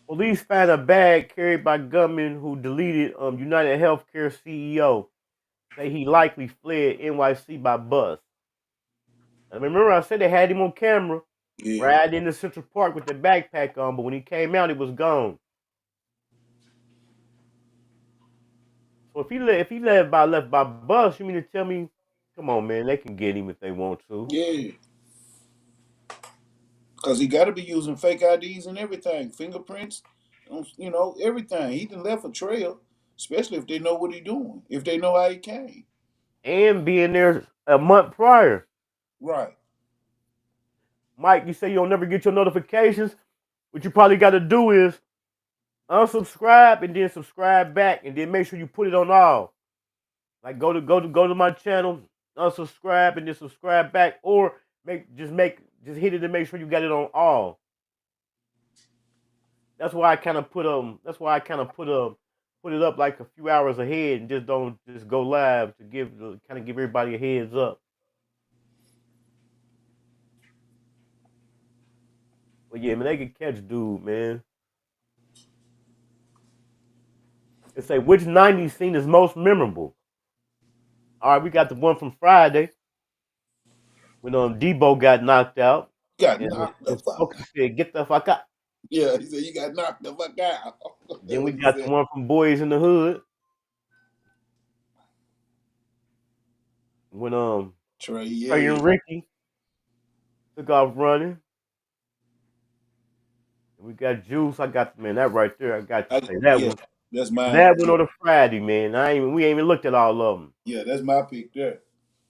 Police found a bag carried by gunmen who deleted United Healthcare CEO. Say he likely fled NYC by bus. I remember I said they had him on camera riding into Central Park with the backpack on, but when he came out, he was gone. So if he left by bus, you mean to tell me, come on, man, they can get him if they want to. Yeah. Because he got to be using fake IDs and everything, fingerprints, you know, everything. He done left a trail, especially if they know what he doing, if they know how he came. And being there a month prior. Right. Mike, you say you'll never get your notifications. What you probably got to do is unsubscribe and then subscribe back, and then make sure you put it on all. Like go to my channel, unsubscribe and then subscribe back, or just hit it and make sure you got it on all. That's why I kind of put it up like a few hours ahead and just don't just go live to give everybody a heads up. But yeah, man, they can catch dude, man. They say which '90s scene is most memorable. All right, we got the one from Friday when Debo got knocked out. Got knocked the fuck out. Said, "Get the fuck out." Yeah, he said you got knocked the fuck out. Then we got the one from Boys in the Hood when Trey and Ricky took off running. We got Juice. I got that right there. I got to say that one. That's mine. That one on the Friday, man. We ain't even looked at all of them. Yeah, that's my pick there.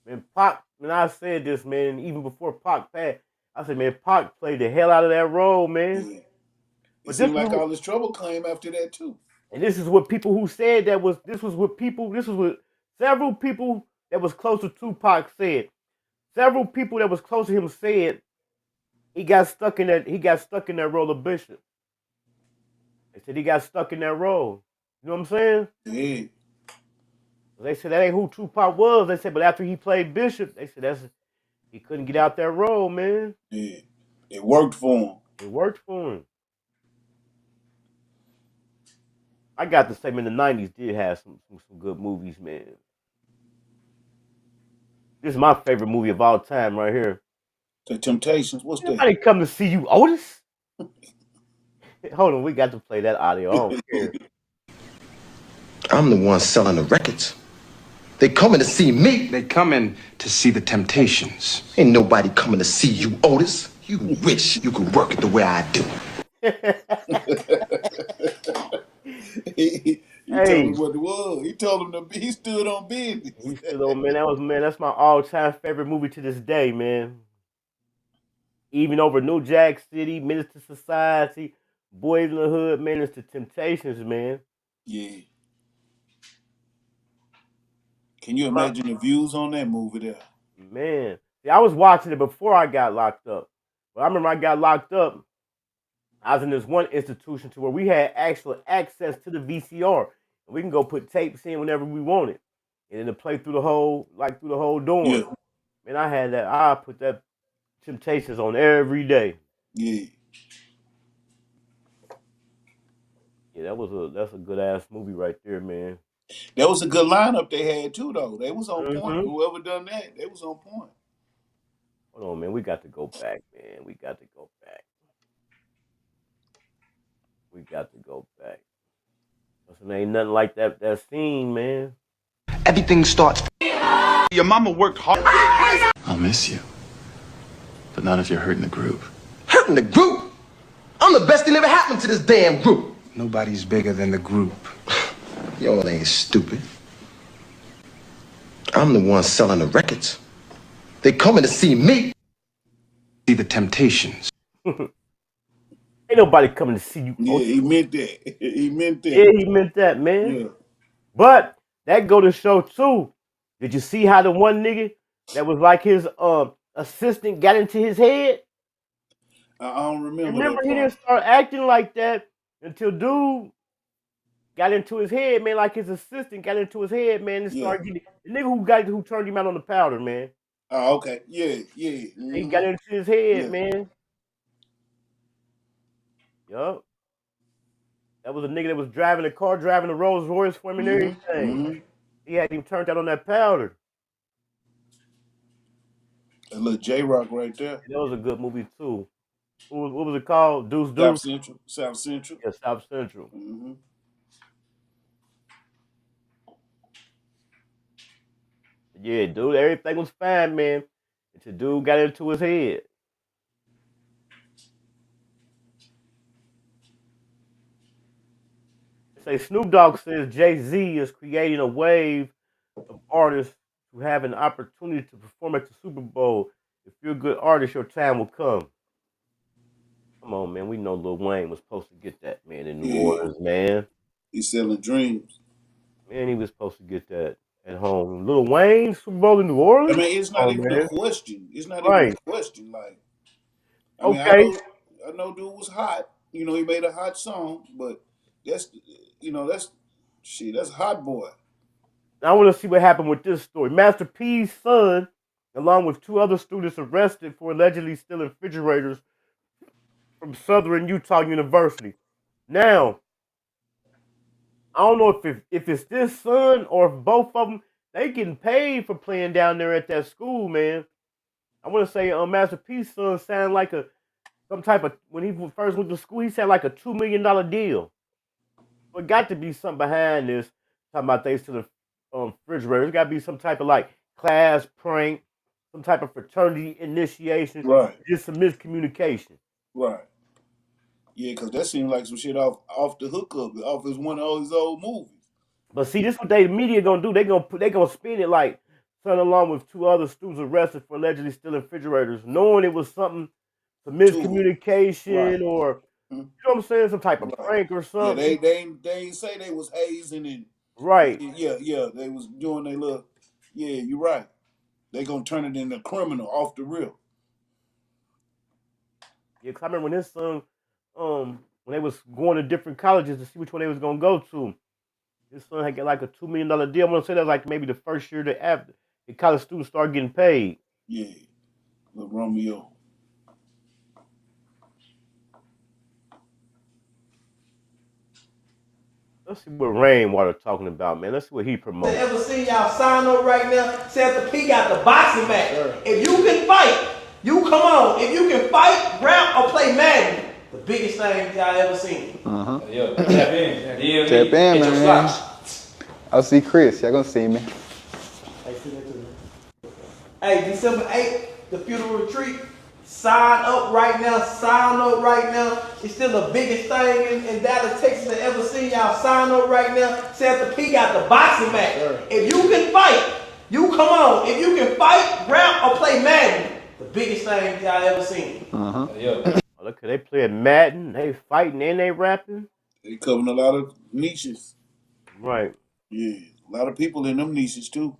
Man, Pac. When I said this, man, even before Pac passed, I said, man, Pac played the hell out of that role, man. Yeah. It seemed like all this trouble came after that too. And this is what people who said this was what several people that was close to Tupac said. Several people that was close to him said he got stuck in that role of Bishop. They said he got stuck in that role. You know what I'm saying? Yeah. They said that ain't who Tupac was. They said, but after he played Bishop, they said he couldn't get out that role, man. Yeah. It worked for him. It worked for him. I got to say, man, the '90s did have some good movies, man. This is my favorite movie of all time, right here. The Temptations. What's that? Anybody come to see you, Otis? Hold on, we got to play that audio. I don't care. I'm the one selling the records. They coming to see me. They coming to see the Temptations. Ain't nobody coming to see you, Otis. You wish you could work it the way I do. He Hey. told him what it was. He told him he stood on business. He stood on, man. That's my all-time favorite movie to this day, man. Even over New Jack City, Menace to Society, Boys in the Hood, man, it's the Temptations, man. Yeah. Can you imagine the views on that movie there? Man. See, I was watching it before I got locked up. But I remember I got locked up. I was in this one institution to where we had actual access to the VCR. We can go put tapes in whenever we wanted. And then to play through the whole dorm. Yeah. Man, I put that Temptations on every day. Yeah. Yeah, that's a good ass movie right there, man. That was a good lineup they had too, though. They was on point. Mhm. Whoever done that, they was on point. Hold on, man. We got to go back, man. We got to go back. Listen, ain't nothing like that scene, man. Everything starts. Your mama worked hard. I'll miss you. But not if you're hurting the group. Hurting the group? I'm the best thing ever happened to this damn group. Nobody's bigger than the group. Y'all ain't stupid. I'm the one selling the records. They coming to see me. See the Temptations. Ain't nobody coming to see you. Yeah, he meant that. He meant that. Yeah, he meant that, man. Yeah. But that go to show too. Did you see how the one nigga that was like his assistant got into his head? I don't remember. Remember, that he didn't start acting like that until dude got into his head, man. Like his assistant got into his head, man, and started getting the nigga who turned him out on the powder, man. Oh, okay. Yeah. Mm-hmm. He got into his head, man. Yup. That was a nigga that was driving the car, driving the Rolls Royce for him and everything. Mm-hmm. He had him turned out on that powder. A little J-Rock right there. That was a good movie too. What was it called? Deuce South Deuce? South Central. Yeah, South Central. Mm-hmm. Yeah, dude, everything was fine, man. Until dude got into his head. Say Snoop Dogg says Jay-Z is creating a wave of artists who have an opportunity to perform at the Super Bowl. If you're a good artist, your time will come. Come on, man. We know Lil Wayne was supposed to get that, man, in New Orleans, man. He's selling dreams. Man, he was supposed to get that at home. Lil Wayne, Super Bowl in New Orleans? I mean, it's not even a question. It's not Right. even a question. Like, I Okay. mean, I know dude was hot. You know, he made a hot song, but that's hot boy. I want to see what happened with this story. Master P's son, along with 2 other students arrested for allegedly stealing refrigerators from Southern Utah University. Now, I don't know if it's this son or if both of them, they getting paid for playing down there at that school, man. I want to say Master P's son sounded like some type of, when he first went to school, he sounded like a $2 million deal. But got to be something behind this. Talking about they stealing refrigerators. There's got to be some type of like class prank, some type of fraternity initiation, Right? Just some miscommunication, right? Yeah, because that seemed like some shit off the hookup, off one of his old movies. But see, this is what the media gonna do. They gonna spin it like son along with 2 other students arrested for allegedly stealing refrigerators, knowing it was some miscommunication or you know what I'm saying, some type of prank or something. Yeah, they ain't say they was hazing and right. Yeah, they was doing their little. Yeah, you're right. They gonna turn it into criminal off the real. Yeah, cause I remember when his son, when they was going to different colleges to see which one they was gonna go to, his son had got like a $2 million deal. I'm gonna say that was like maybe the first year that after the college students started getting paid. Yeah, little Romeo. Let's see what Rainwater talking about, man. Let's see what he promotes. Ever seen y'all sign up right now? Say at the P got the boxing match. If you can fight, you come on. If you can fight, rap, or play Madden, the biggest thing y'all ever seen. Yo, tap in. Tap in, man. I'll see Chris. Y'all gonna see me. Hey, December 8th, the funeral retreat. Sign up right now. Sign up right now. It's still the biggest thing in Dallas, Texas that ever seen. Y'all sign up right now. Say at the P got the boxing match. If you can fight, you come on. If you can fight, rap, or play Madden, the biggest thing y'all ever seen. Oh, look, they playing Madden, they fighting and they rapping. They covering a lot of niches. Right. Yeah, a lot of people in them niches too.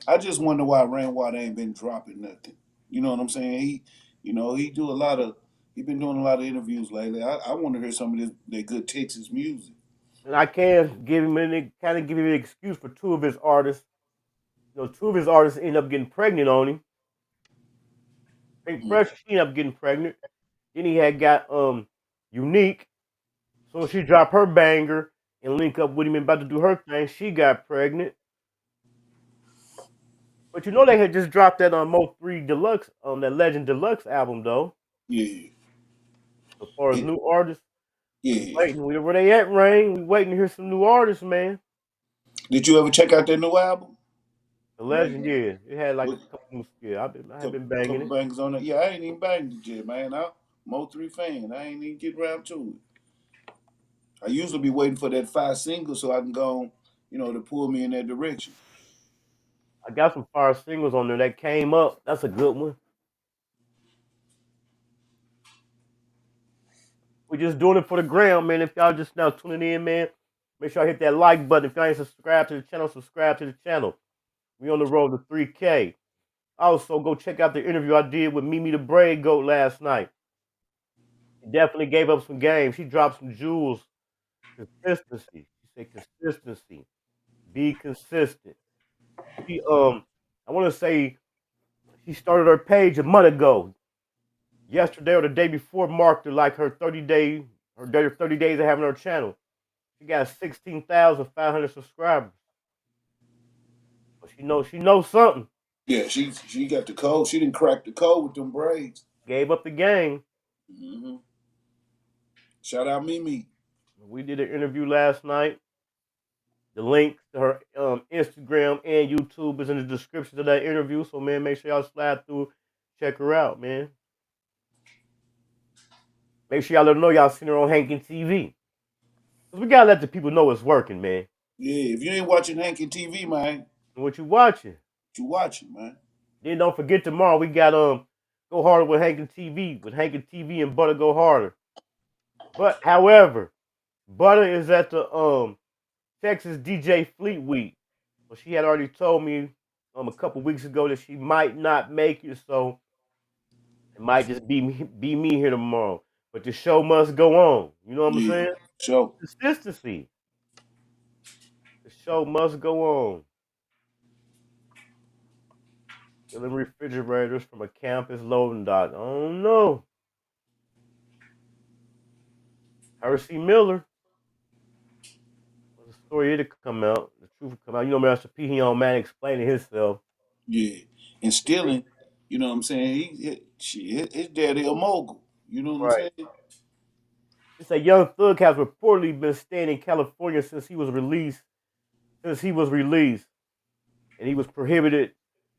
I just wonder why Rainwater ain't been dropping nothing. You know what I'm saying? He been doing a lot of interviews lately. I want to hear some of that good Texas music. And I can give him an excuse for two of his artists. You know, two of his artists end up getting pregnant on him. Pink Pressure, she ended up getting pregnant. Then he had got Unique. So she dropped her banger and link up with him and about to do her thing. She got pregnant. But you know they had just dropped that on Mo 3 Deluxe, that Legend Deluxe album though. Yeah. As far as new artists. Yeah. Waiting, where they at, Rain? We waiting to hear some new artists, man. Did you ever check out that new album? The Legend, yeah. It had like a couple I have been banging it. Bangers on it. Yeah, I ain't even banged it yet, man. I'm Mo 3 fan. I ain't even get around to it. I usually be waiting for that 5 single so I can go, to pull me in that direction. I got some fire singles on there that came up. That's a good one. We're just doing it for the gram, man. If y'all just now tuning in, man, make sure I hit that like button. If y'all ain't subscribed to the channel, subscribe to the channel. We on the road to 3K. Also, go check out the interview I did with Mimi the Braid Goat last night. She definitely gave up some game. She dropped some jewels. Consistency. She said consistency. Be consistent. She I want to say she started her page a month ago. Yesterday or the day before marked her 30 days of having her channel. She got 16,500 subscribers. But she knows something. Yeah, she got the code. She didn't crack the code with them braids. Gave up the game. Mm-hmm. Shout out Mimi. We did an interview last night. The link to her Instagram and YouTube is in the description of that interview. So, man, make sure y'all slide through, check her out, man. Make sure y'all let them know y'all seen her on Hankin TV. Because we got to let the people know it's working, man. Yeah, if you ain't watching Hankin TV, man. What you watching? What you watching, man. Then don't forget tomorrow we got Go Harder with Hankin TV. With Hankin TV and Butter Go Harder. But, however, Butter is at the Texas DJ Fleet Week. Well, she had already told me a couple weeks ago that she might not make it, so it might just be me here tomorrow. But the show must go on. You know what I'm saying? Show. Consistency. The show must go on. Stealing refrigerators from a campus loading dock. I don't know. Hersey Miller. The story here to come out. The truth will come out. You know, Master P, he on man explaining himself. Yeah. And stealing, you know what I'm saying? His daddy a mogul. You know what I'm saying? It's a Young Thug has reportedly been staying in California since he was released. And he was prohibited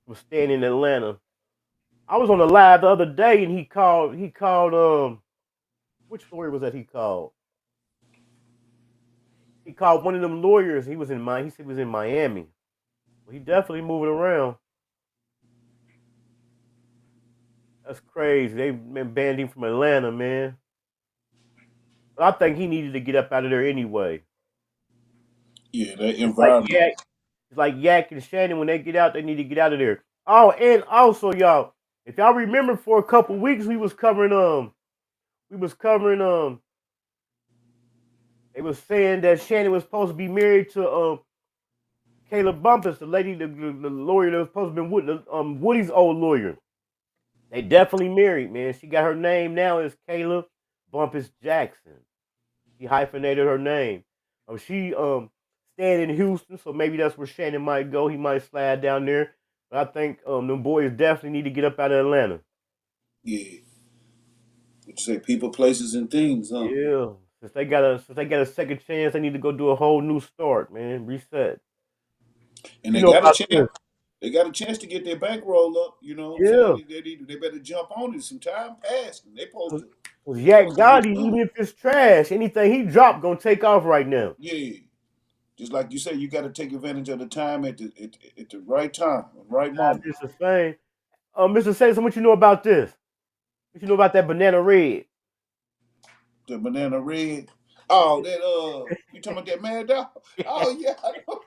from staying in Atlanta. I was on the live the other day and he called which lawyer was that he called? He called one of them lawyers. He said he was in Miami. Well, he definitely moving around. That's crazy. They've banned him from Atlanta, man. But I think he needed to get up out of there anyway. Yeah, that environment. It's like Yak and Shannon, when they get out, they need to get out of there. Oh, and also, y'all, if y'all remember for a couple weeks, we was covering, they was saying that Shannon was supposed to be married to Caleb Bumpus, the lady, the lawyer that was supposed to be Woody's old lawyer. They definitely married, man. She got her name now is Kayla Bumpus Jackson. She hyphenated her name. She staying in Houston, so maybe that's where Shannon might go. He might slide down there. But I think them boys definitely need to get up out of Atlanta. Yeah. What you say, people, places, and things, huh? Yeah. Since they got a second chance, they need to go do a whole new start, man. Reset. And You they know got a about chance. this. They got a chance to get their bankroll up. You know what I'm Yeah. saying? They better jump on it. Some time passed. And they supposed Yak to get Gotti, done. even if it's trash, anything he dropped gonna take off right now. Yeah. Just like you say, you got to take advantage of the time at the right time, right moment. It's the same. Mr. Sason, what you know about this? What you know about that banana red? The banana red. Oh, that you talking about that Mad Dog? Oh yeah, I know.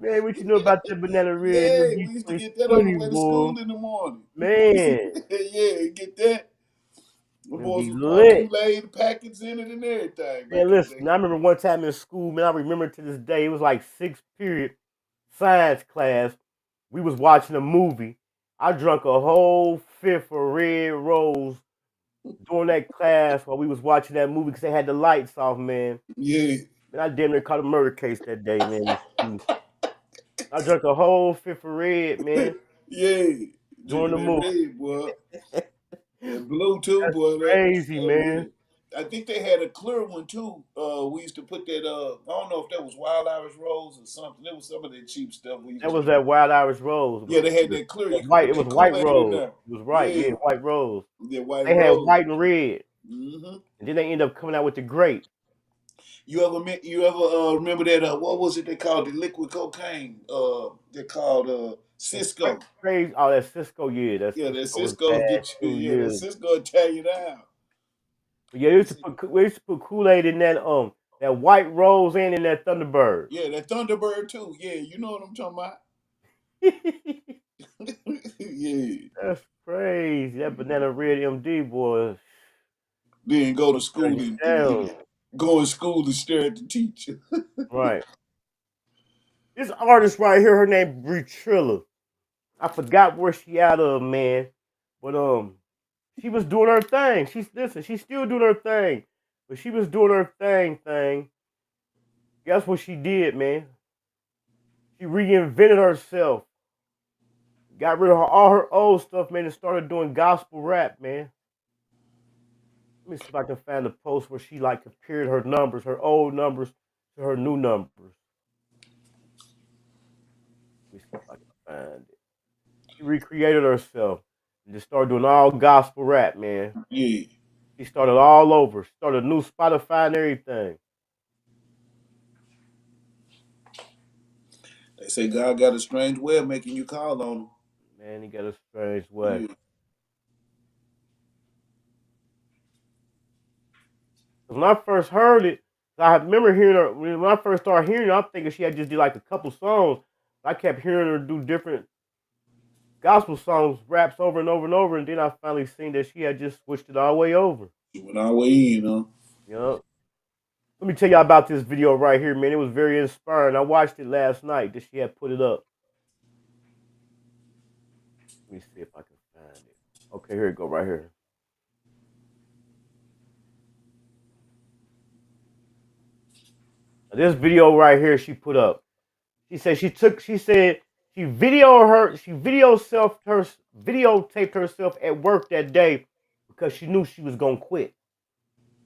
Man, what you know about that banana red? Yeah, These we used to get that on the 2020s, way to boy. school in the morning. Man, Yeah, get that. The it'd boys be was pouring lit. Kool-Aid packets in it and everything back Man, in the listen, day. I remember one time in school, man, I remember to this day, it was like 6th period science class. We was watching a movie. I drunk a whole fifth of Red Rose during that class while we was watching that movie because they had the lights off, man. Yeah. Man, I damn near caught a murder case that day, man. I drank a whole fifth of red, man. Yeah. During Drinking the that movie. red, boy. That blue too, That's boy. crazy, Yeah. man. I think they had a clear one too. We used to put that. I don't know if that was Wild Irish Rose or something. It was some of that cheap stuff we used That to was drink. that Wild Irish Rose. Yeah, they had that clear. You could White. put It was that white Kool-Aid in rose. there. It was right. Yeah, Yeah, white rose. yeah, white They had rose. white and red, Mm-hmm. and then they end up coming out with the grape. You ever remember that? What was it they called? The liquid cocaine. They called Cisco. Crazy. Oh, that Cisco. Yeah, that Yeah, that Cisco was Cisco bad get you. too. Yeah, that Yeah. Cisco will tear you down. But yeah, we used to put Kool-Aid in that white rose and in that Thunderbird. Yeah, that Thunderbird too. Yeah, you know what I'm talking about. Yeah. That's crazy. That banana red MD boy. Then go to school Turn you and down. go in school and stare at the teacher. Right. This artist right here, her name Bree Trilla. I forgot where she out of, man. But she was doing her thing. She's still doing her thing. But she was doing her thing. Guess what she did, man? She reinvented herself. Got rid of all her old stuff, man, and started doing gospel rap, man. Let me see if I can find a post where she like compared her numbers, her old numbers to her new numbers. Let me see if I can find it. She recreated herself and just started doing all gospel rap, man. Yeah. She started all over. Started a new Spotify and everything. They say God got a strange way of making you call on him. Man, he got a strange way. Yeah. When I first heard it, I remember hearing her. When I first started hearing her, I'm thinking she had just did like a couple songs. I kept hearing her do different gospel songs, raps over and over and over, and then I finally seen that she had just switched it all the way over. She went all the way in, huh? Yup. Let me tell y'all about this video right here, man. It was very inspiring. I watched it last night that she had put it up. Let me see if I can find it. Okay, here it go right here. This video right here she put up. She said she videotaped herself at work that day because she knew she was gonna quit.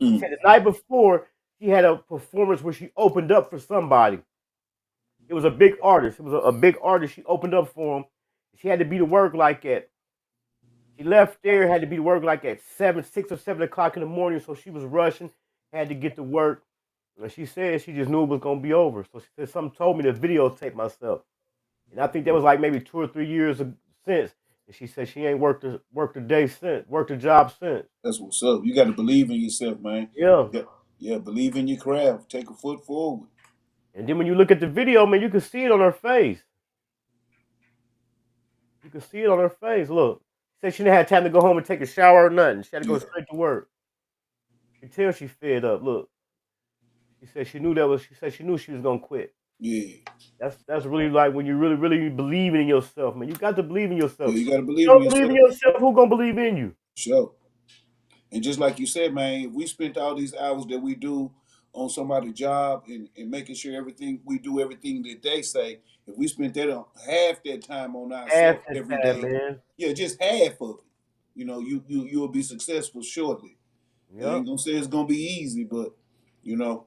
She said the night before she had a performance where she opened up for somebody. It was a big artist. It was a big artist. She opened up for him. She had to be to work like at. She left there, had to be to work like at 6 or 7 o'clock in the morning. So she was rushing, had to get to work. And she said she just knew it was gonna be over. So she said something told me to videotape myself. And I think that was like maybe 2 or 3 years since. And she said she ain't worked a job since. That's what's up. You got to believe in yourself, man. Yeah. Yeah, believe in your craft. Take a foot forward. And then when you look at the video, man, you can see it on her face. You can see it on her face. Look. She said she didn't have time to go home and take a shower or nothing. She had to go straight to work. You can tell she fed up. Look. She said she knew she knew she was gonna quit. Yeah. That's really like when you really believe in yourself, man. You got to believe in yourself. Yeah, you got to You believe in don't believe in yourself. yourself, who gonna believe in you? Sure. And just like you said, man, if we spent all these hours that we do on somebody's job and making sure everything we do everything that they say, if we spent that on half that time on Half ourselves the every time, day, man. yeah, just half of it, you'll be successful shortly. I Yep. ain't gonna say it's gonna be easy, but you know,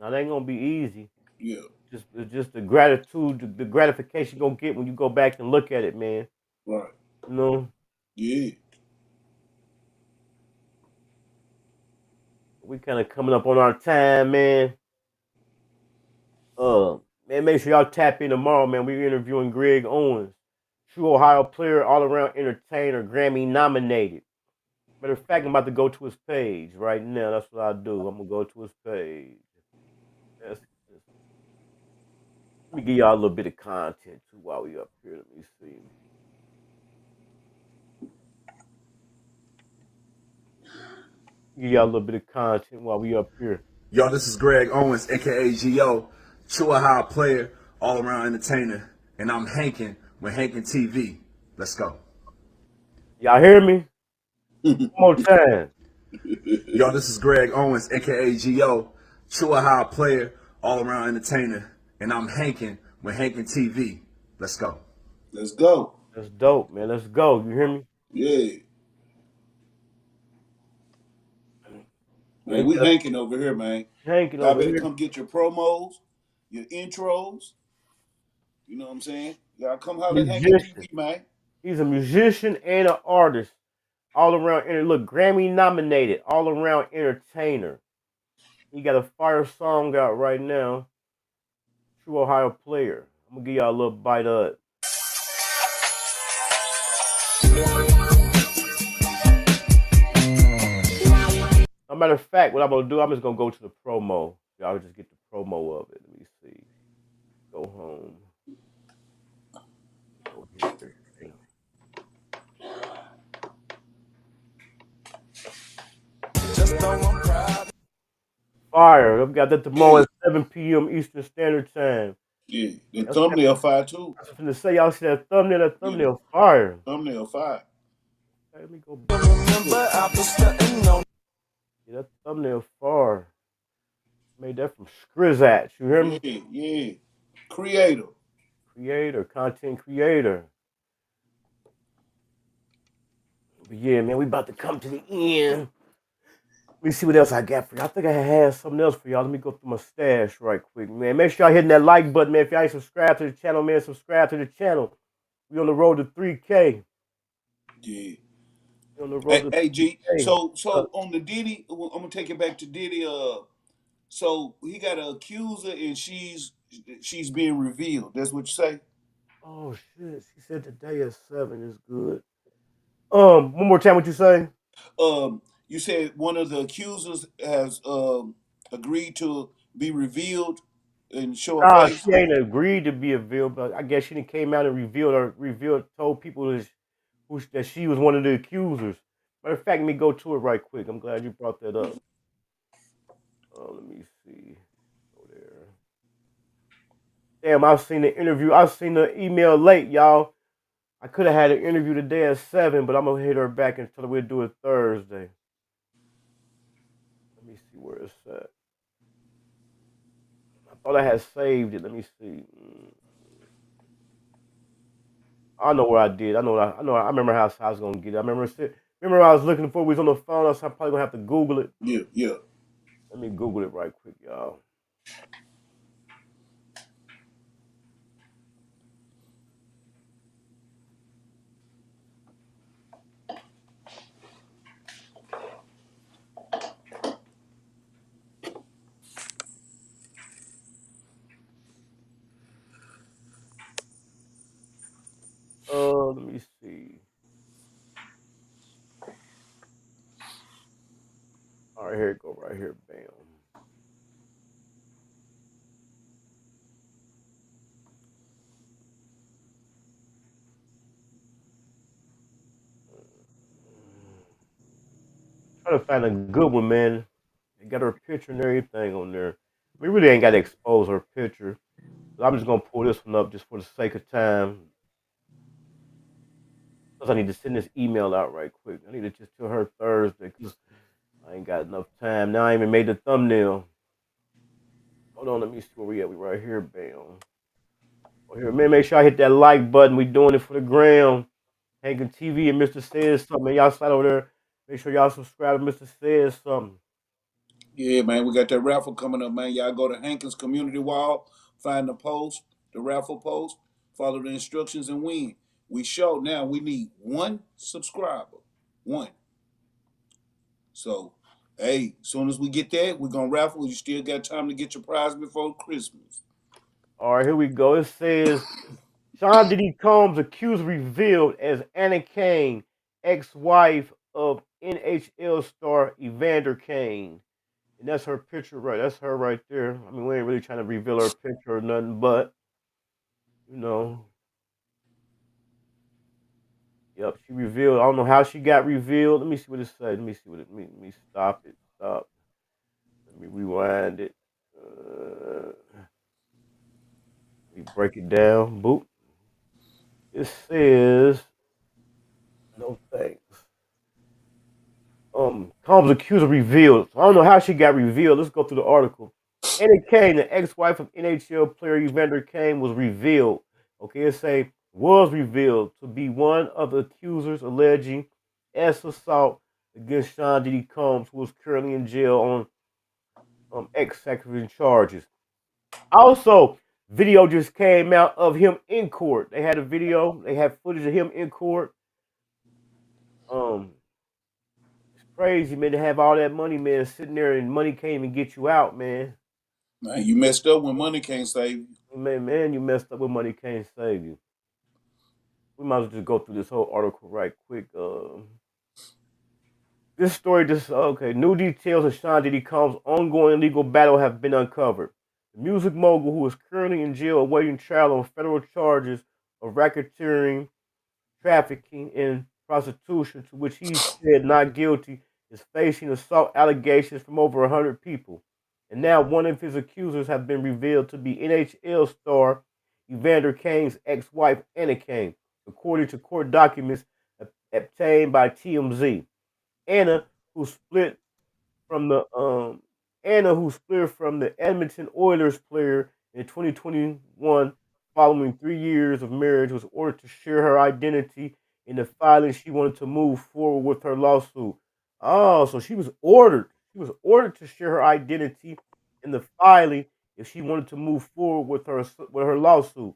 Now that ain't gonna be easy. yeah, It's just the gratitude, the gratification you're gonna get when you go back and look at it, man. right, You know? yeah. We kinda coming up on our time, man. Man, make sure y'all tap in tomorrow, man. We're interviewing Greg Owens, true Ohio player, all around entertainer, Grammy nominated. Matter of fact, I'm about to go to his page right now. That's what I do. I'm gonna go to his page. That's, let me give y'all a little bit of content too while we up here. Let me see. Give y'all a little bit of content while we up here. Yo, this is Greg Owens, aka G.O., true Ohio player, all around entertainer, and I'm Hankin with Hankin TV. Let's go. Y'all hear me? One more time. Yo, this is Greg Owens, aka G.O., true Ohio player, all around entertainer, and I'm Hankin with Hankin TV. Let's go. Let's go. That's dope, man. Let's go. You hear me? Yeah. Man, we hanking over here, man. Hanking Y'all over better here. come get your promos, your intros. You know what I'm saying? Y'all come holler at Hankin Musician. TV, man. He's a musician and an artist. All around, look, Grammy nominated, all around entertainer. He got a fire song out right now. True Ohio player. I'm gonna give y'all a little bite of it. As a matter of fact, what I'm gonna do, I'm just gonna go to the promo. Y'all just get the promo of it. Let me see. Go home. Go here. Fire. I've got that tomorrow at 7 p.m. Eastern Standard Time. Yeah, the thumbnail fire too. I was going to say, y'all see that thumbnail fire. Thumbnail fire. Okay, let me go back. Yeah, that thumbnail fire. Made that from Scrizat. You hear me? Yeah, yeah. Creator, content creator. But yeah, man, we about to come to the end. Let me see what else I got for you. I think I had something else for y'all. Let me go through my stash right quick, man. Make sure y'all hitting that like button, man. If y'all ain't subscribed to the channel, man, subscribe to the channel. We on the road to 3K. Yeah. We on the road to Hey, G. 3K. So on the Diddy, I'm gonna take it back to Diddy. So he got an accuser, and she's being revealed. That's what you say. Oh shit! She said today at 7 is good. One more time, what you say? You said one of the accusers has agreed to be revealed and show her Nah, face. she ain't agreed to be revealed, but I guess she done came out and told people that she was one of the accusers. Matter of fact, let me go to it right quick. I'm glad you brought that up. Let me see. Go there. Damn, I've seen the interview. I've seen the email late, y'all. I could have had an interview today at 7, but I'm gonna hit her back and tell her we'll do it Thursday. Let me see where it's at. I thought I had saved it. Let me see. I know where I did. I know. I remember how I was gonna get it. I remember I was looking for. We was on the phone. So I'm probably gonna have to Google it. Yeah. Let me Google it right quick, y'all. Let me see. All right, here it go. Right here, bam. Trying to find a good one, man. They got her picture and everything on there. We really ain't got to expose her picture. I'm just gonna pull this one up just for the sake of time. Cause I need to send this email out right quick. I need to just tell her Thursday because I ain't got enough time. Now I even made the thumbnail. Hold on, let me see where we at. We right here, bam. Well, here, man, make sure I hit that like button. We doing it for the gram. Hankin TV and Mr. Says Something. Man, y'all slide over there. Make sure y'all subscribe to Mr. Says Something. Yeah, man, we got that raffle coming up, man. Y'all go to Hankins Community Wall, find the post, the raffle post, follow the instructions, and win. We show now we need 1 subscriber. 1. So, hey, as soon as we get that, we're gonna raffle. You still got time to get your prize before Christmas. All right, here we go. It says Sean Diddy Combs accused revealed as Anna Kane, ex-wife of NHL star Evander Kane. And that's her picture, right? That's her right there. I mean, we ain't really trying to reveal her picture or nothing, but, you know. Yep, she revealed. I don't know how she got revealed. Let me see what it says. Let me see what it means. Let me stop it. Stop. Let me rewind it. Let me break it down. Boop. It says, no thanks. Combs accuser revealed. So I don't know how she got revealed. Let's go through the article. Anna Kane, the ex-wife of NHL player Evander Kane, was revealed. Okay, it say was revealed to be one of the accusers alleging assault against Sean Diddy Combs, who is currently in jail on ex-sexual charges. Also, video just came out of him in court. They had a video. They had footage of him in court. It's crazy, man, to have all that money, man, sitting there and money can't even get you out, man. Man, you messed up when money can't save you. Man, you messed up when money can't save you. We might as well just go through this whole article right quick. This story just, okay, new details of Sean Diddy Combs' ongoing legal battle have been uncovered. The music mogul, who is currently in jail awaiting trial on federal charges of racketeering, trafficking, and prostitution, to which he said not guilty, is facing assault allegations from over 100 people. And now one of his accusers has been revealed to be NHL star Evander Kane's ex-wife, Anna Kane, according to court documents obtained by TMZ. Anna, who split from the Edmonton Oilers player in 2021 following 3 years of marriage, was ordered to share her identity in the filing. She wanted to move forward with her lawsuit. Oh, so she was ordered. She was ordered to share her identity in the filing if she wanted to move forward with her lawsuit.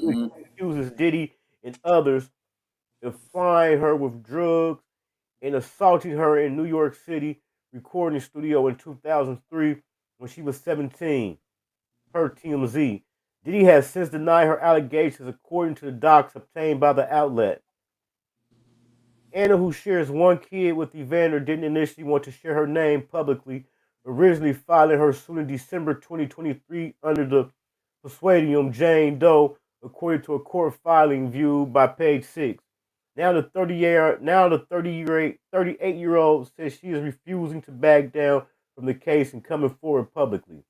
Which accuses Diddy and others of flying her with drugs and assaulting her in New York City recording studio in 2003 when she was 17, per TMZ. Diddy has since denied her allegations according to the docs obtained by the outlet. Anna, who shares one kid with Evander, didn't initially want to share her name publicly, originally filing her suit in December 2023 under the pseudonym Jane Doe, according to a court filing viewed by Page 6. Now the 38-year-old says she is refusing to back down from the case and coming forward publicly.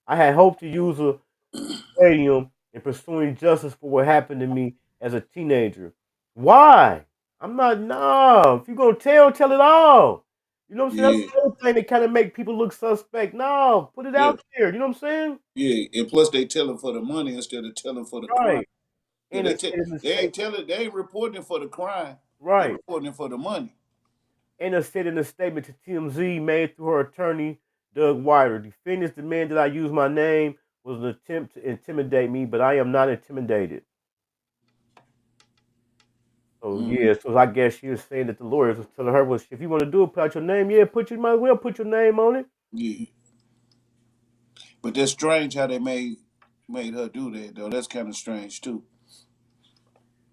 I had hoped to use a stadium in pursuing justice for what happened to me as a teenager. Why? I'm not, no. If you're going to tell it all. You know what I'm saying? That's the whole thing that kind of make people look suspect. No, put it out there. You know what I'm saying? Yeah, and plus they telling for the money instead of telling for the crime. Right. Yeah, they ain't reporting for the crime. Right. They're reporting for the money. Anna said in a statement to TMZ made through her attorney, Doug Weider, defendants demand that I use my name was an attempt to intimidate me, but I am not intimidated. So, yeah, so I guess she was saying that the lawyers was telling her, well, if you want to do it, put out your name. Yeah, might as well put your name on it. Yeah. But that's strange how they made her do that, though. That's kind of strange, too.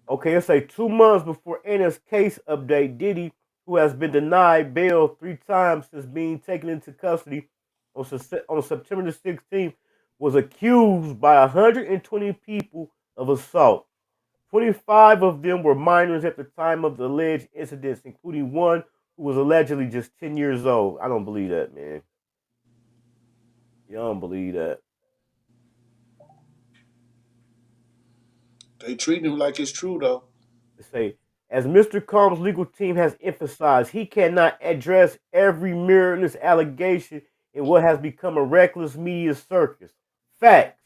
Okay, let's say 2 months before Anna's case update, Diddy, who has been denied bail 3 times since being taken into custody on September the 16th, was accused by 120 people of assault. 25 of them were minors at the time of the alleged incidents, including one who was allegedly just 10 years old. I don't believe that, man. You don't believe that. They treat him like it's true though. They say, as Mr. Combs' legal team has emphasized, he cannot address every meritless allegation in what has become a reckless media circus. Facts.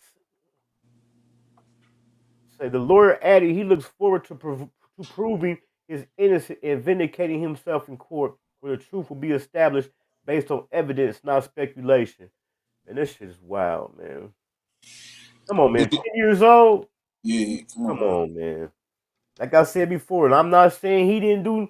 Say the lawyer added he looks forward to proving his innocence and vindicating himself in court, where the truth will be established based on evidence, not speculation. And this shit is wild, man. Come on, man. 10 years old? Yeah, Come on, man. Like I said before, and I'm not saying he didn't do.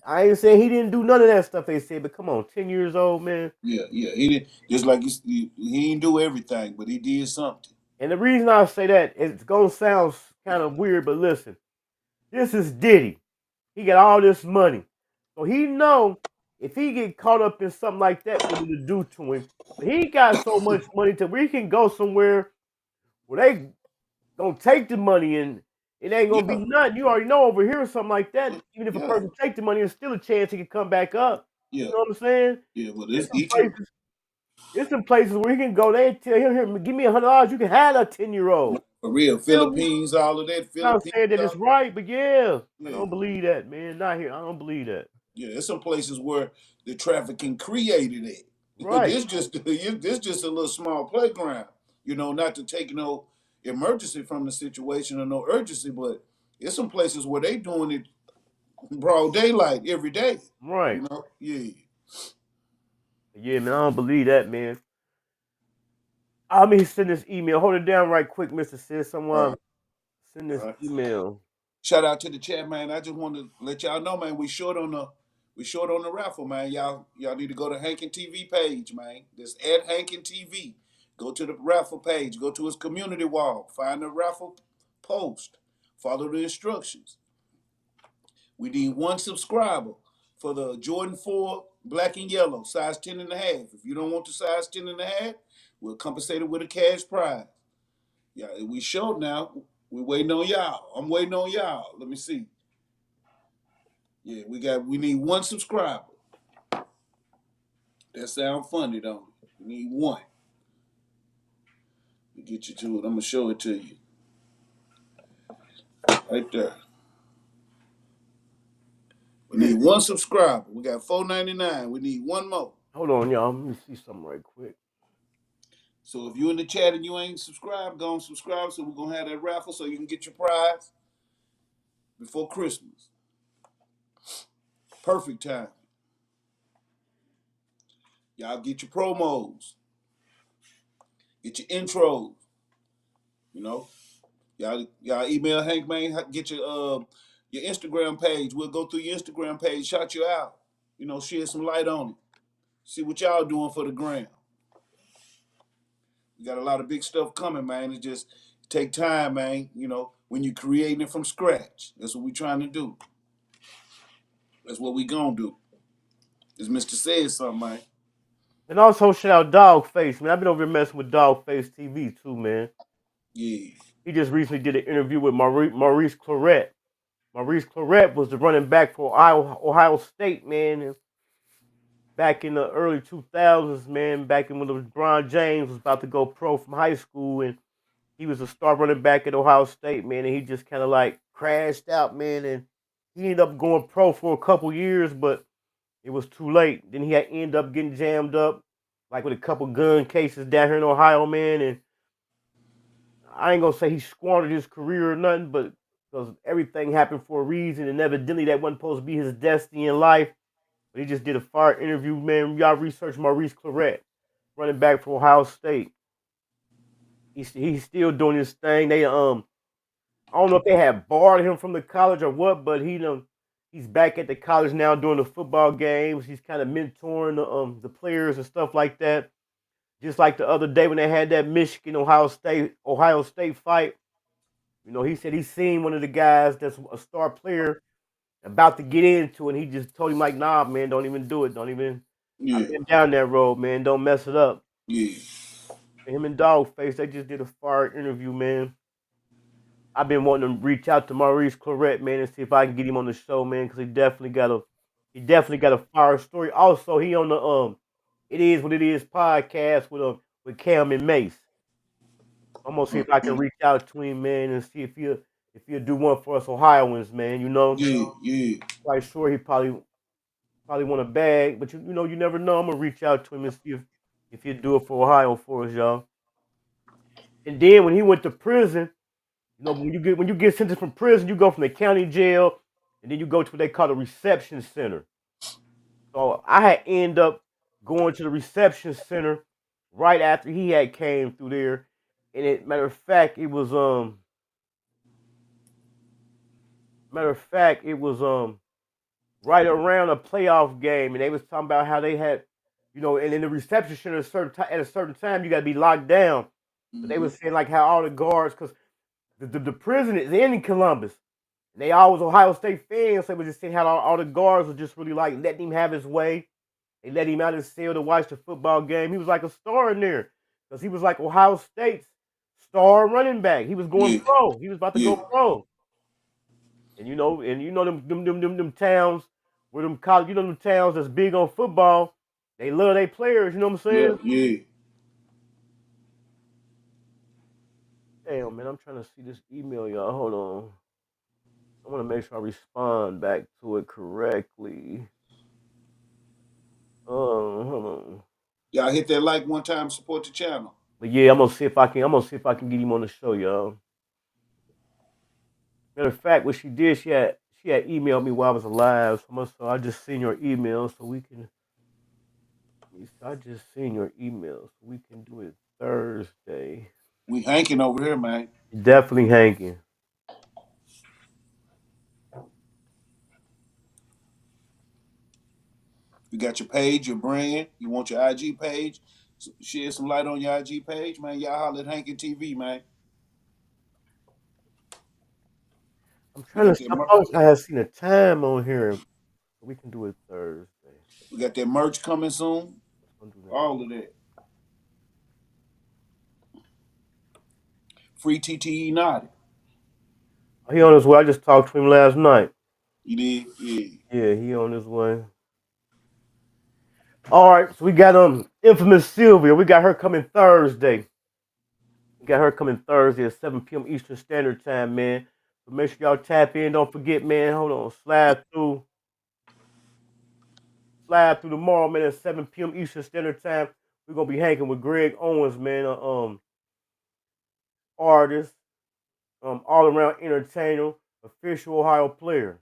I ain't saying he didn't do none of that stuff they said, but come on, 10 years old, man. Yeah. He didn't just like he didn't do everything, but he did something. And the reason I say that, it's gonna sound kind of weird, but listen, this is Diddy. He got all this money, so he know if he get caught up in something like that, what it'll do to him. But he got so much money to where he can go somewhere where they gonna take the money and it ain't gonna be nothing. You already know over here something like that. Even if a person take the money, there's still a chance he can come back up. Yeah. You know what I'm saying? Yeah, but there's some places where he can go. They tell him, "Here, give me $100. You can have a 10-year-old." For real, Philippines, all of that. I'm not saying that it's right, but I Yeah. don't believe that, man. Not here. I don't believe that. Yeah, there's some places where the trafficking created it. Right. This just a little small playground. You know, not to take no emergency from the situation or no urgency, but there's some places where they doing it broad daylight every day. Right. You know? Yeah. Yeah, man. I don't believe that, man. Let me send this email. Hold it down right quick, Mr. Sis. Someone send this email. Shout out to the chat, man. I just want to let y'all know, man, we short on the raffle, man. Y'all need to go to Hankin TV page, man. That's at Hankin TV. Go to the raffle page. Go to his community wall. Find the raffle post. Follow the instructions. We need 1 subscriber for the Jordan 4 black and yellow, size 10 and a half. If you don't want the size 10 and a half, we'll compensate it with a cash prize. Yeah, we short now. We waiting on y'all. I'm waiting on y'all. Let me see. Yeah, we need 1 subscriber. That sound funny, don't it? We need 1. Let me get you to it. I'm gonna show it to you. Right there. We need 1 subscriber. We got 499. We need 1 more. Hold on, y'all. Let me see something right quick. So if you in the chat and you ain't subscribed, go and subscribe. So we're gonna have that raffle so you can get your prize before Christmas. Perfect time. Y'all get your promos, get your intros. You know, y'all email Hank, man. Get your Instagram page. We'll go through your Instagram page, shout you out. You know, shed some light on it. See what y'all doing for the gram. We got a lot of big stuff coming, man. It just take time, man. You know, when you're creating it from scratch. That's what we trying to do. That's what we gonna do. As Mr. said something, man. And also shout out Dogface, man. I've been over here messing with Dogface TV too, man. Yeah. He just recently did an interview with Maurice Clarett. Maurice Clarett was the running back for Ohio State, man. Back in the early 2000s, man. Back in when LeBron James was about to go pro from high school, and he was a star running back at Ohio State, man. And he just kind of like crashed out, man. And he ended up going pro for a couple years, but it was too late. Then he had ended up getting jammed up, like with a couple gun cases down here in Ohio, man. And I ain't gonna say he squandered his career or nothing, but because everything happened for a reason, and evidently that wasn't supposed to be his destiny in life. But he just did a fire interview, man. Y'all research Maurice Clarett, running back for Ohio State. He's still doing his thing. They I don't know if they had barred him from the college or what, but he's back at the college now doing the football games. He's kind of mentoring the players and stuff like that. Just like the other day when they had that Michigan Ohio State fight. You know, he said he's seen one of the guys that's a star player about to get into it, and he just told him like, nah, man, don't even do it. Don't even I've been down that road, man. Don't mess it up. Yeah. Him and Dogface, they just did a fire interview, man. I've been wanting to reach out to Maurice Clarett, man, and see if I can get him on the show, man, because he definitely got a fire story. Also, he on the It Is What It Is podcast with Cam and Mace. I'm gonna see if I can reach out to him, man, and see if he'll do one for us Ohioans, man. You know. Yeah. Quite sure he probably want a bag, but you know you never know. I'm gonna reach out to him and see if he'll do it for Ohio for us, y'all. And then when he went to prison, you know, when you get sentenced from prison, you go from the county jail, and then you go to what they call the reception center. So I had end up going to the reception center right after he had came through there, and matter of fact, it was right around a playoff game, and they was talking about how they had, you know, and in the reception center at a certain time you got to be locked down. But they was saying like how all the guards, because the prison is in Columbus, and they all was Ohio State fans, so they was just saying how all the guards were just really like letting him have his way. They let him out of his cell to watch the football game. He was like a star in there because he was like Ohio State's star running back. He was going pro. He was about to go pro. And you know them towns where them college, you know them towns that's big on football, they love their players. You know what I'm saying? Yeah. Damn, man, I'm trying to see this email, y'all. Hold on. I want to make sure I respond back to it correctly. Hold on. Y'all hit that like one time, support the channel. But yeah, I'm gonna see if I can get him on the show, y'all. Matter of fact, what she did, she had emailed me while I was alive. So I just seen your email, so we can. I just seen your email, so we can do it Thursday. We hanking over here, man. Definitely hanking. You got your page, your brand. You want your IG page? Shed some light on your IG page, man. Y'all holler at Hankin TV, man. I'm trying to. I have seen a time on here. We can do it Thursday. We got that merch coming soon. All of that. Free TTE Naughty. He on his way. I just talked to him last night. You did? Yeah. Yeah, he on his way. All right, so we got Infamous Sylvia. We got her coming Thursday. At 7 p.m. Eastern Standard Time, man. So make sure y'all tap in. Don't forget, man. Hold on. Slide through tomorrow, man, at 7 p.m. Eastern Standard Time. We're gonna be hanging with Greg Owens, man. Artist, all around entertainer, official Ohio player.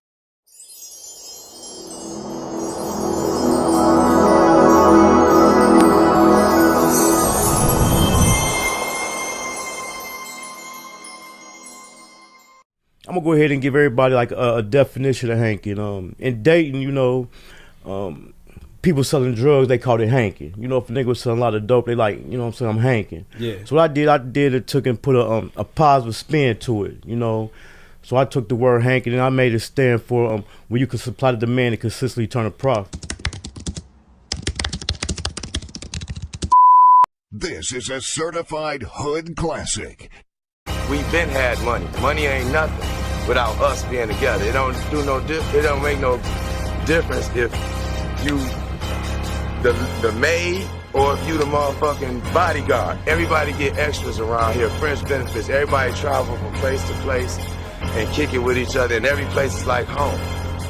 I'm gonna go ahead and give everybody like a definition of hanking. In Dayton, you know, people selling drugs, they call it hanking. You know, if a nigga was selling a lot of dope, they like, you know what I'm saying, I'm hanking. Yeah. So what I did it took and put a positive spin to it, you know. So I took the word hanking and I made it stand for when you can supply the demand and consistently turn a profit. This is a certified hood classic. We've been had money. Money ain't nothing without us being together. It don't make no difference if you the maid or if you the motherfucking bodyguard. Everybody get extras around here, friends benefits. Everybody travel from place to place and kick it with each other, and every place is like home.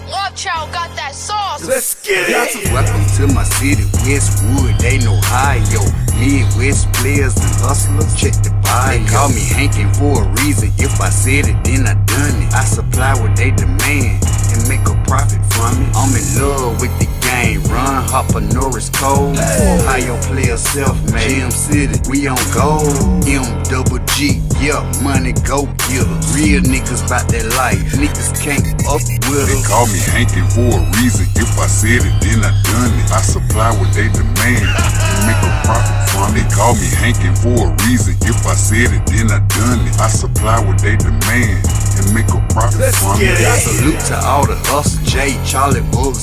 Love Child got that sauce. Let's get it. Welcome to my city, Westwood, they know Ohio. Midwest players and hustlers, check the bio. They call me Hankin for a reason. If I said it, then I done it. I supply what they demand and make a profit from it. I'm in love with the game. Run, Hopper, Norris, Cole. Ohio players self-made. Gym City, we on gold. M-double-G, yeah, money go killers. Real niggas bout that life. Niggas can't up with us. They call me Hankin for a reason. If I said it, then I done it. I supply what they demand and make a profit from it. They call me Hankin for a reason. If I said it, then I done it. I supply what they demand and make a profit from it. I salute to all the hustle, Jay, Charlie, Bugs,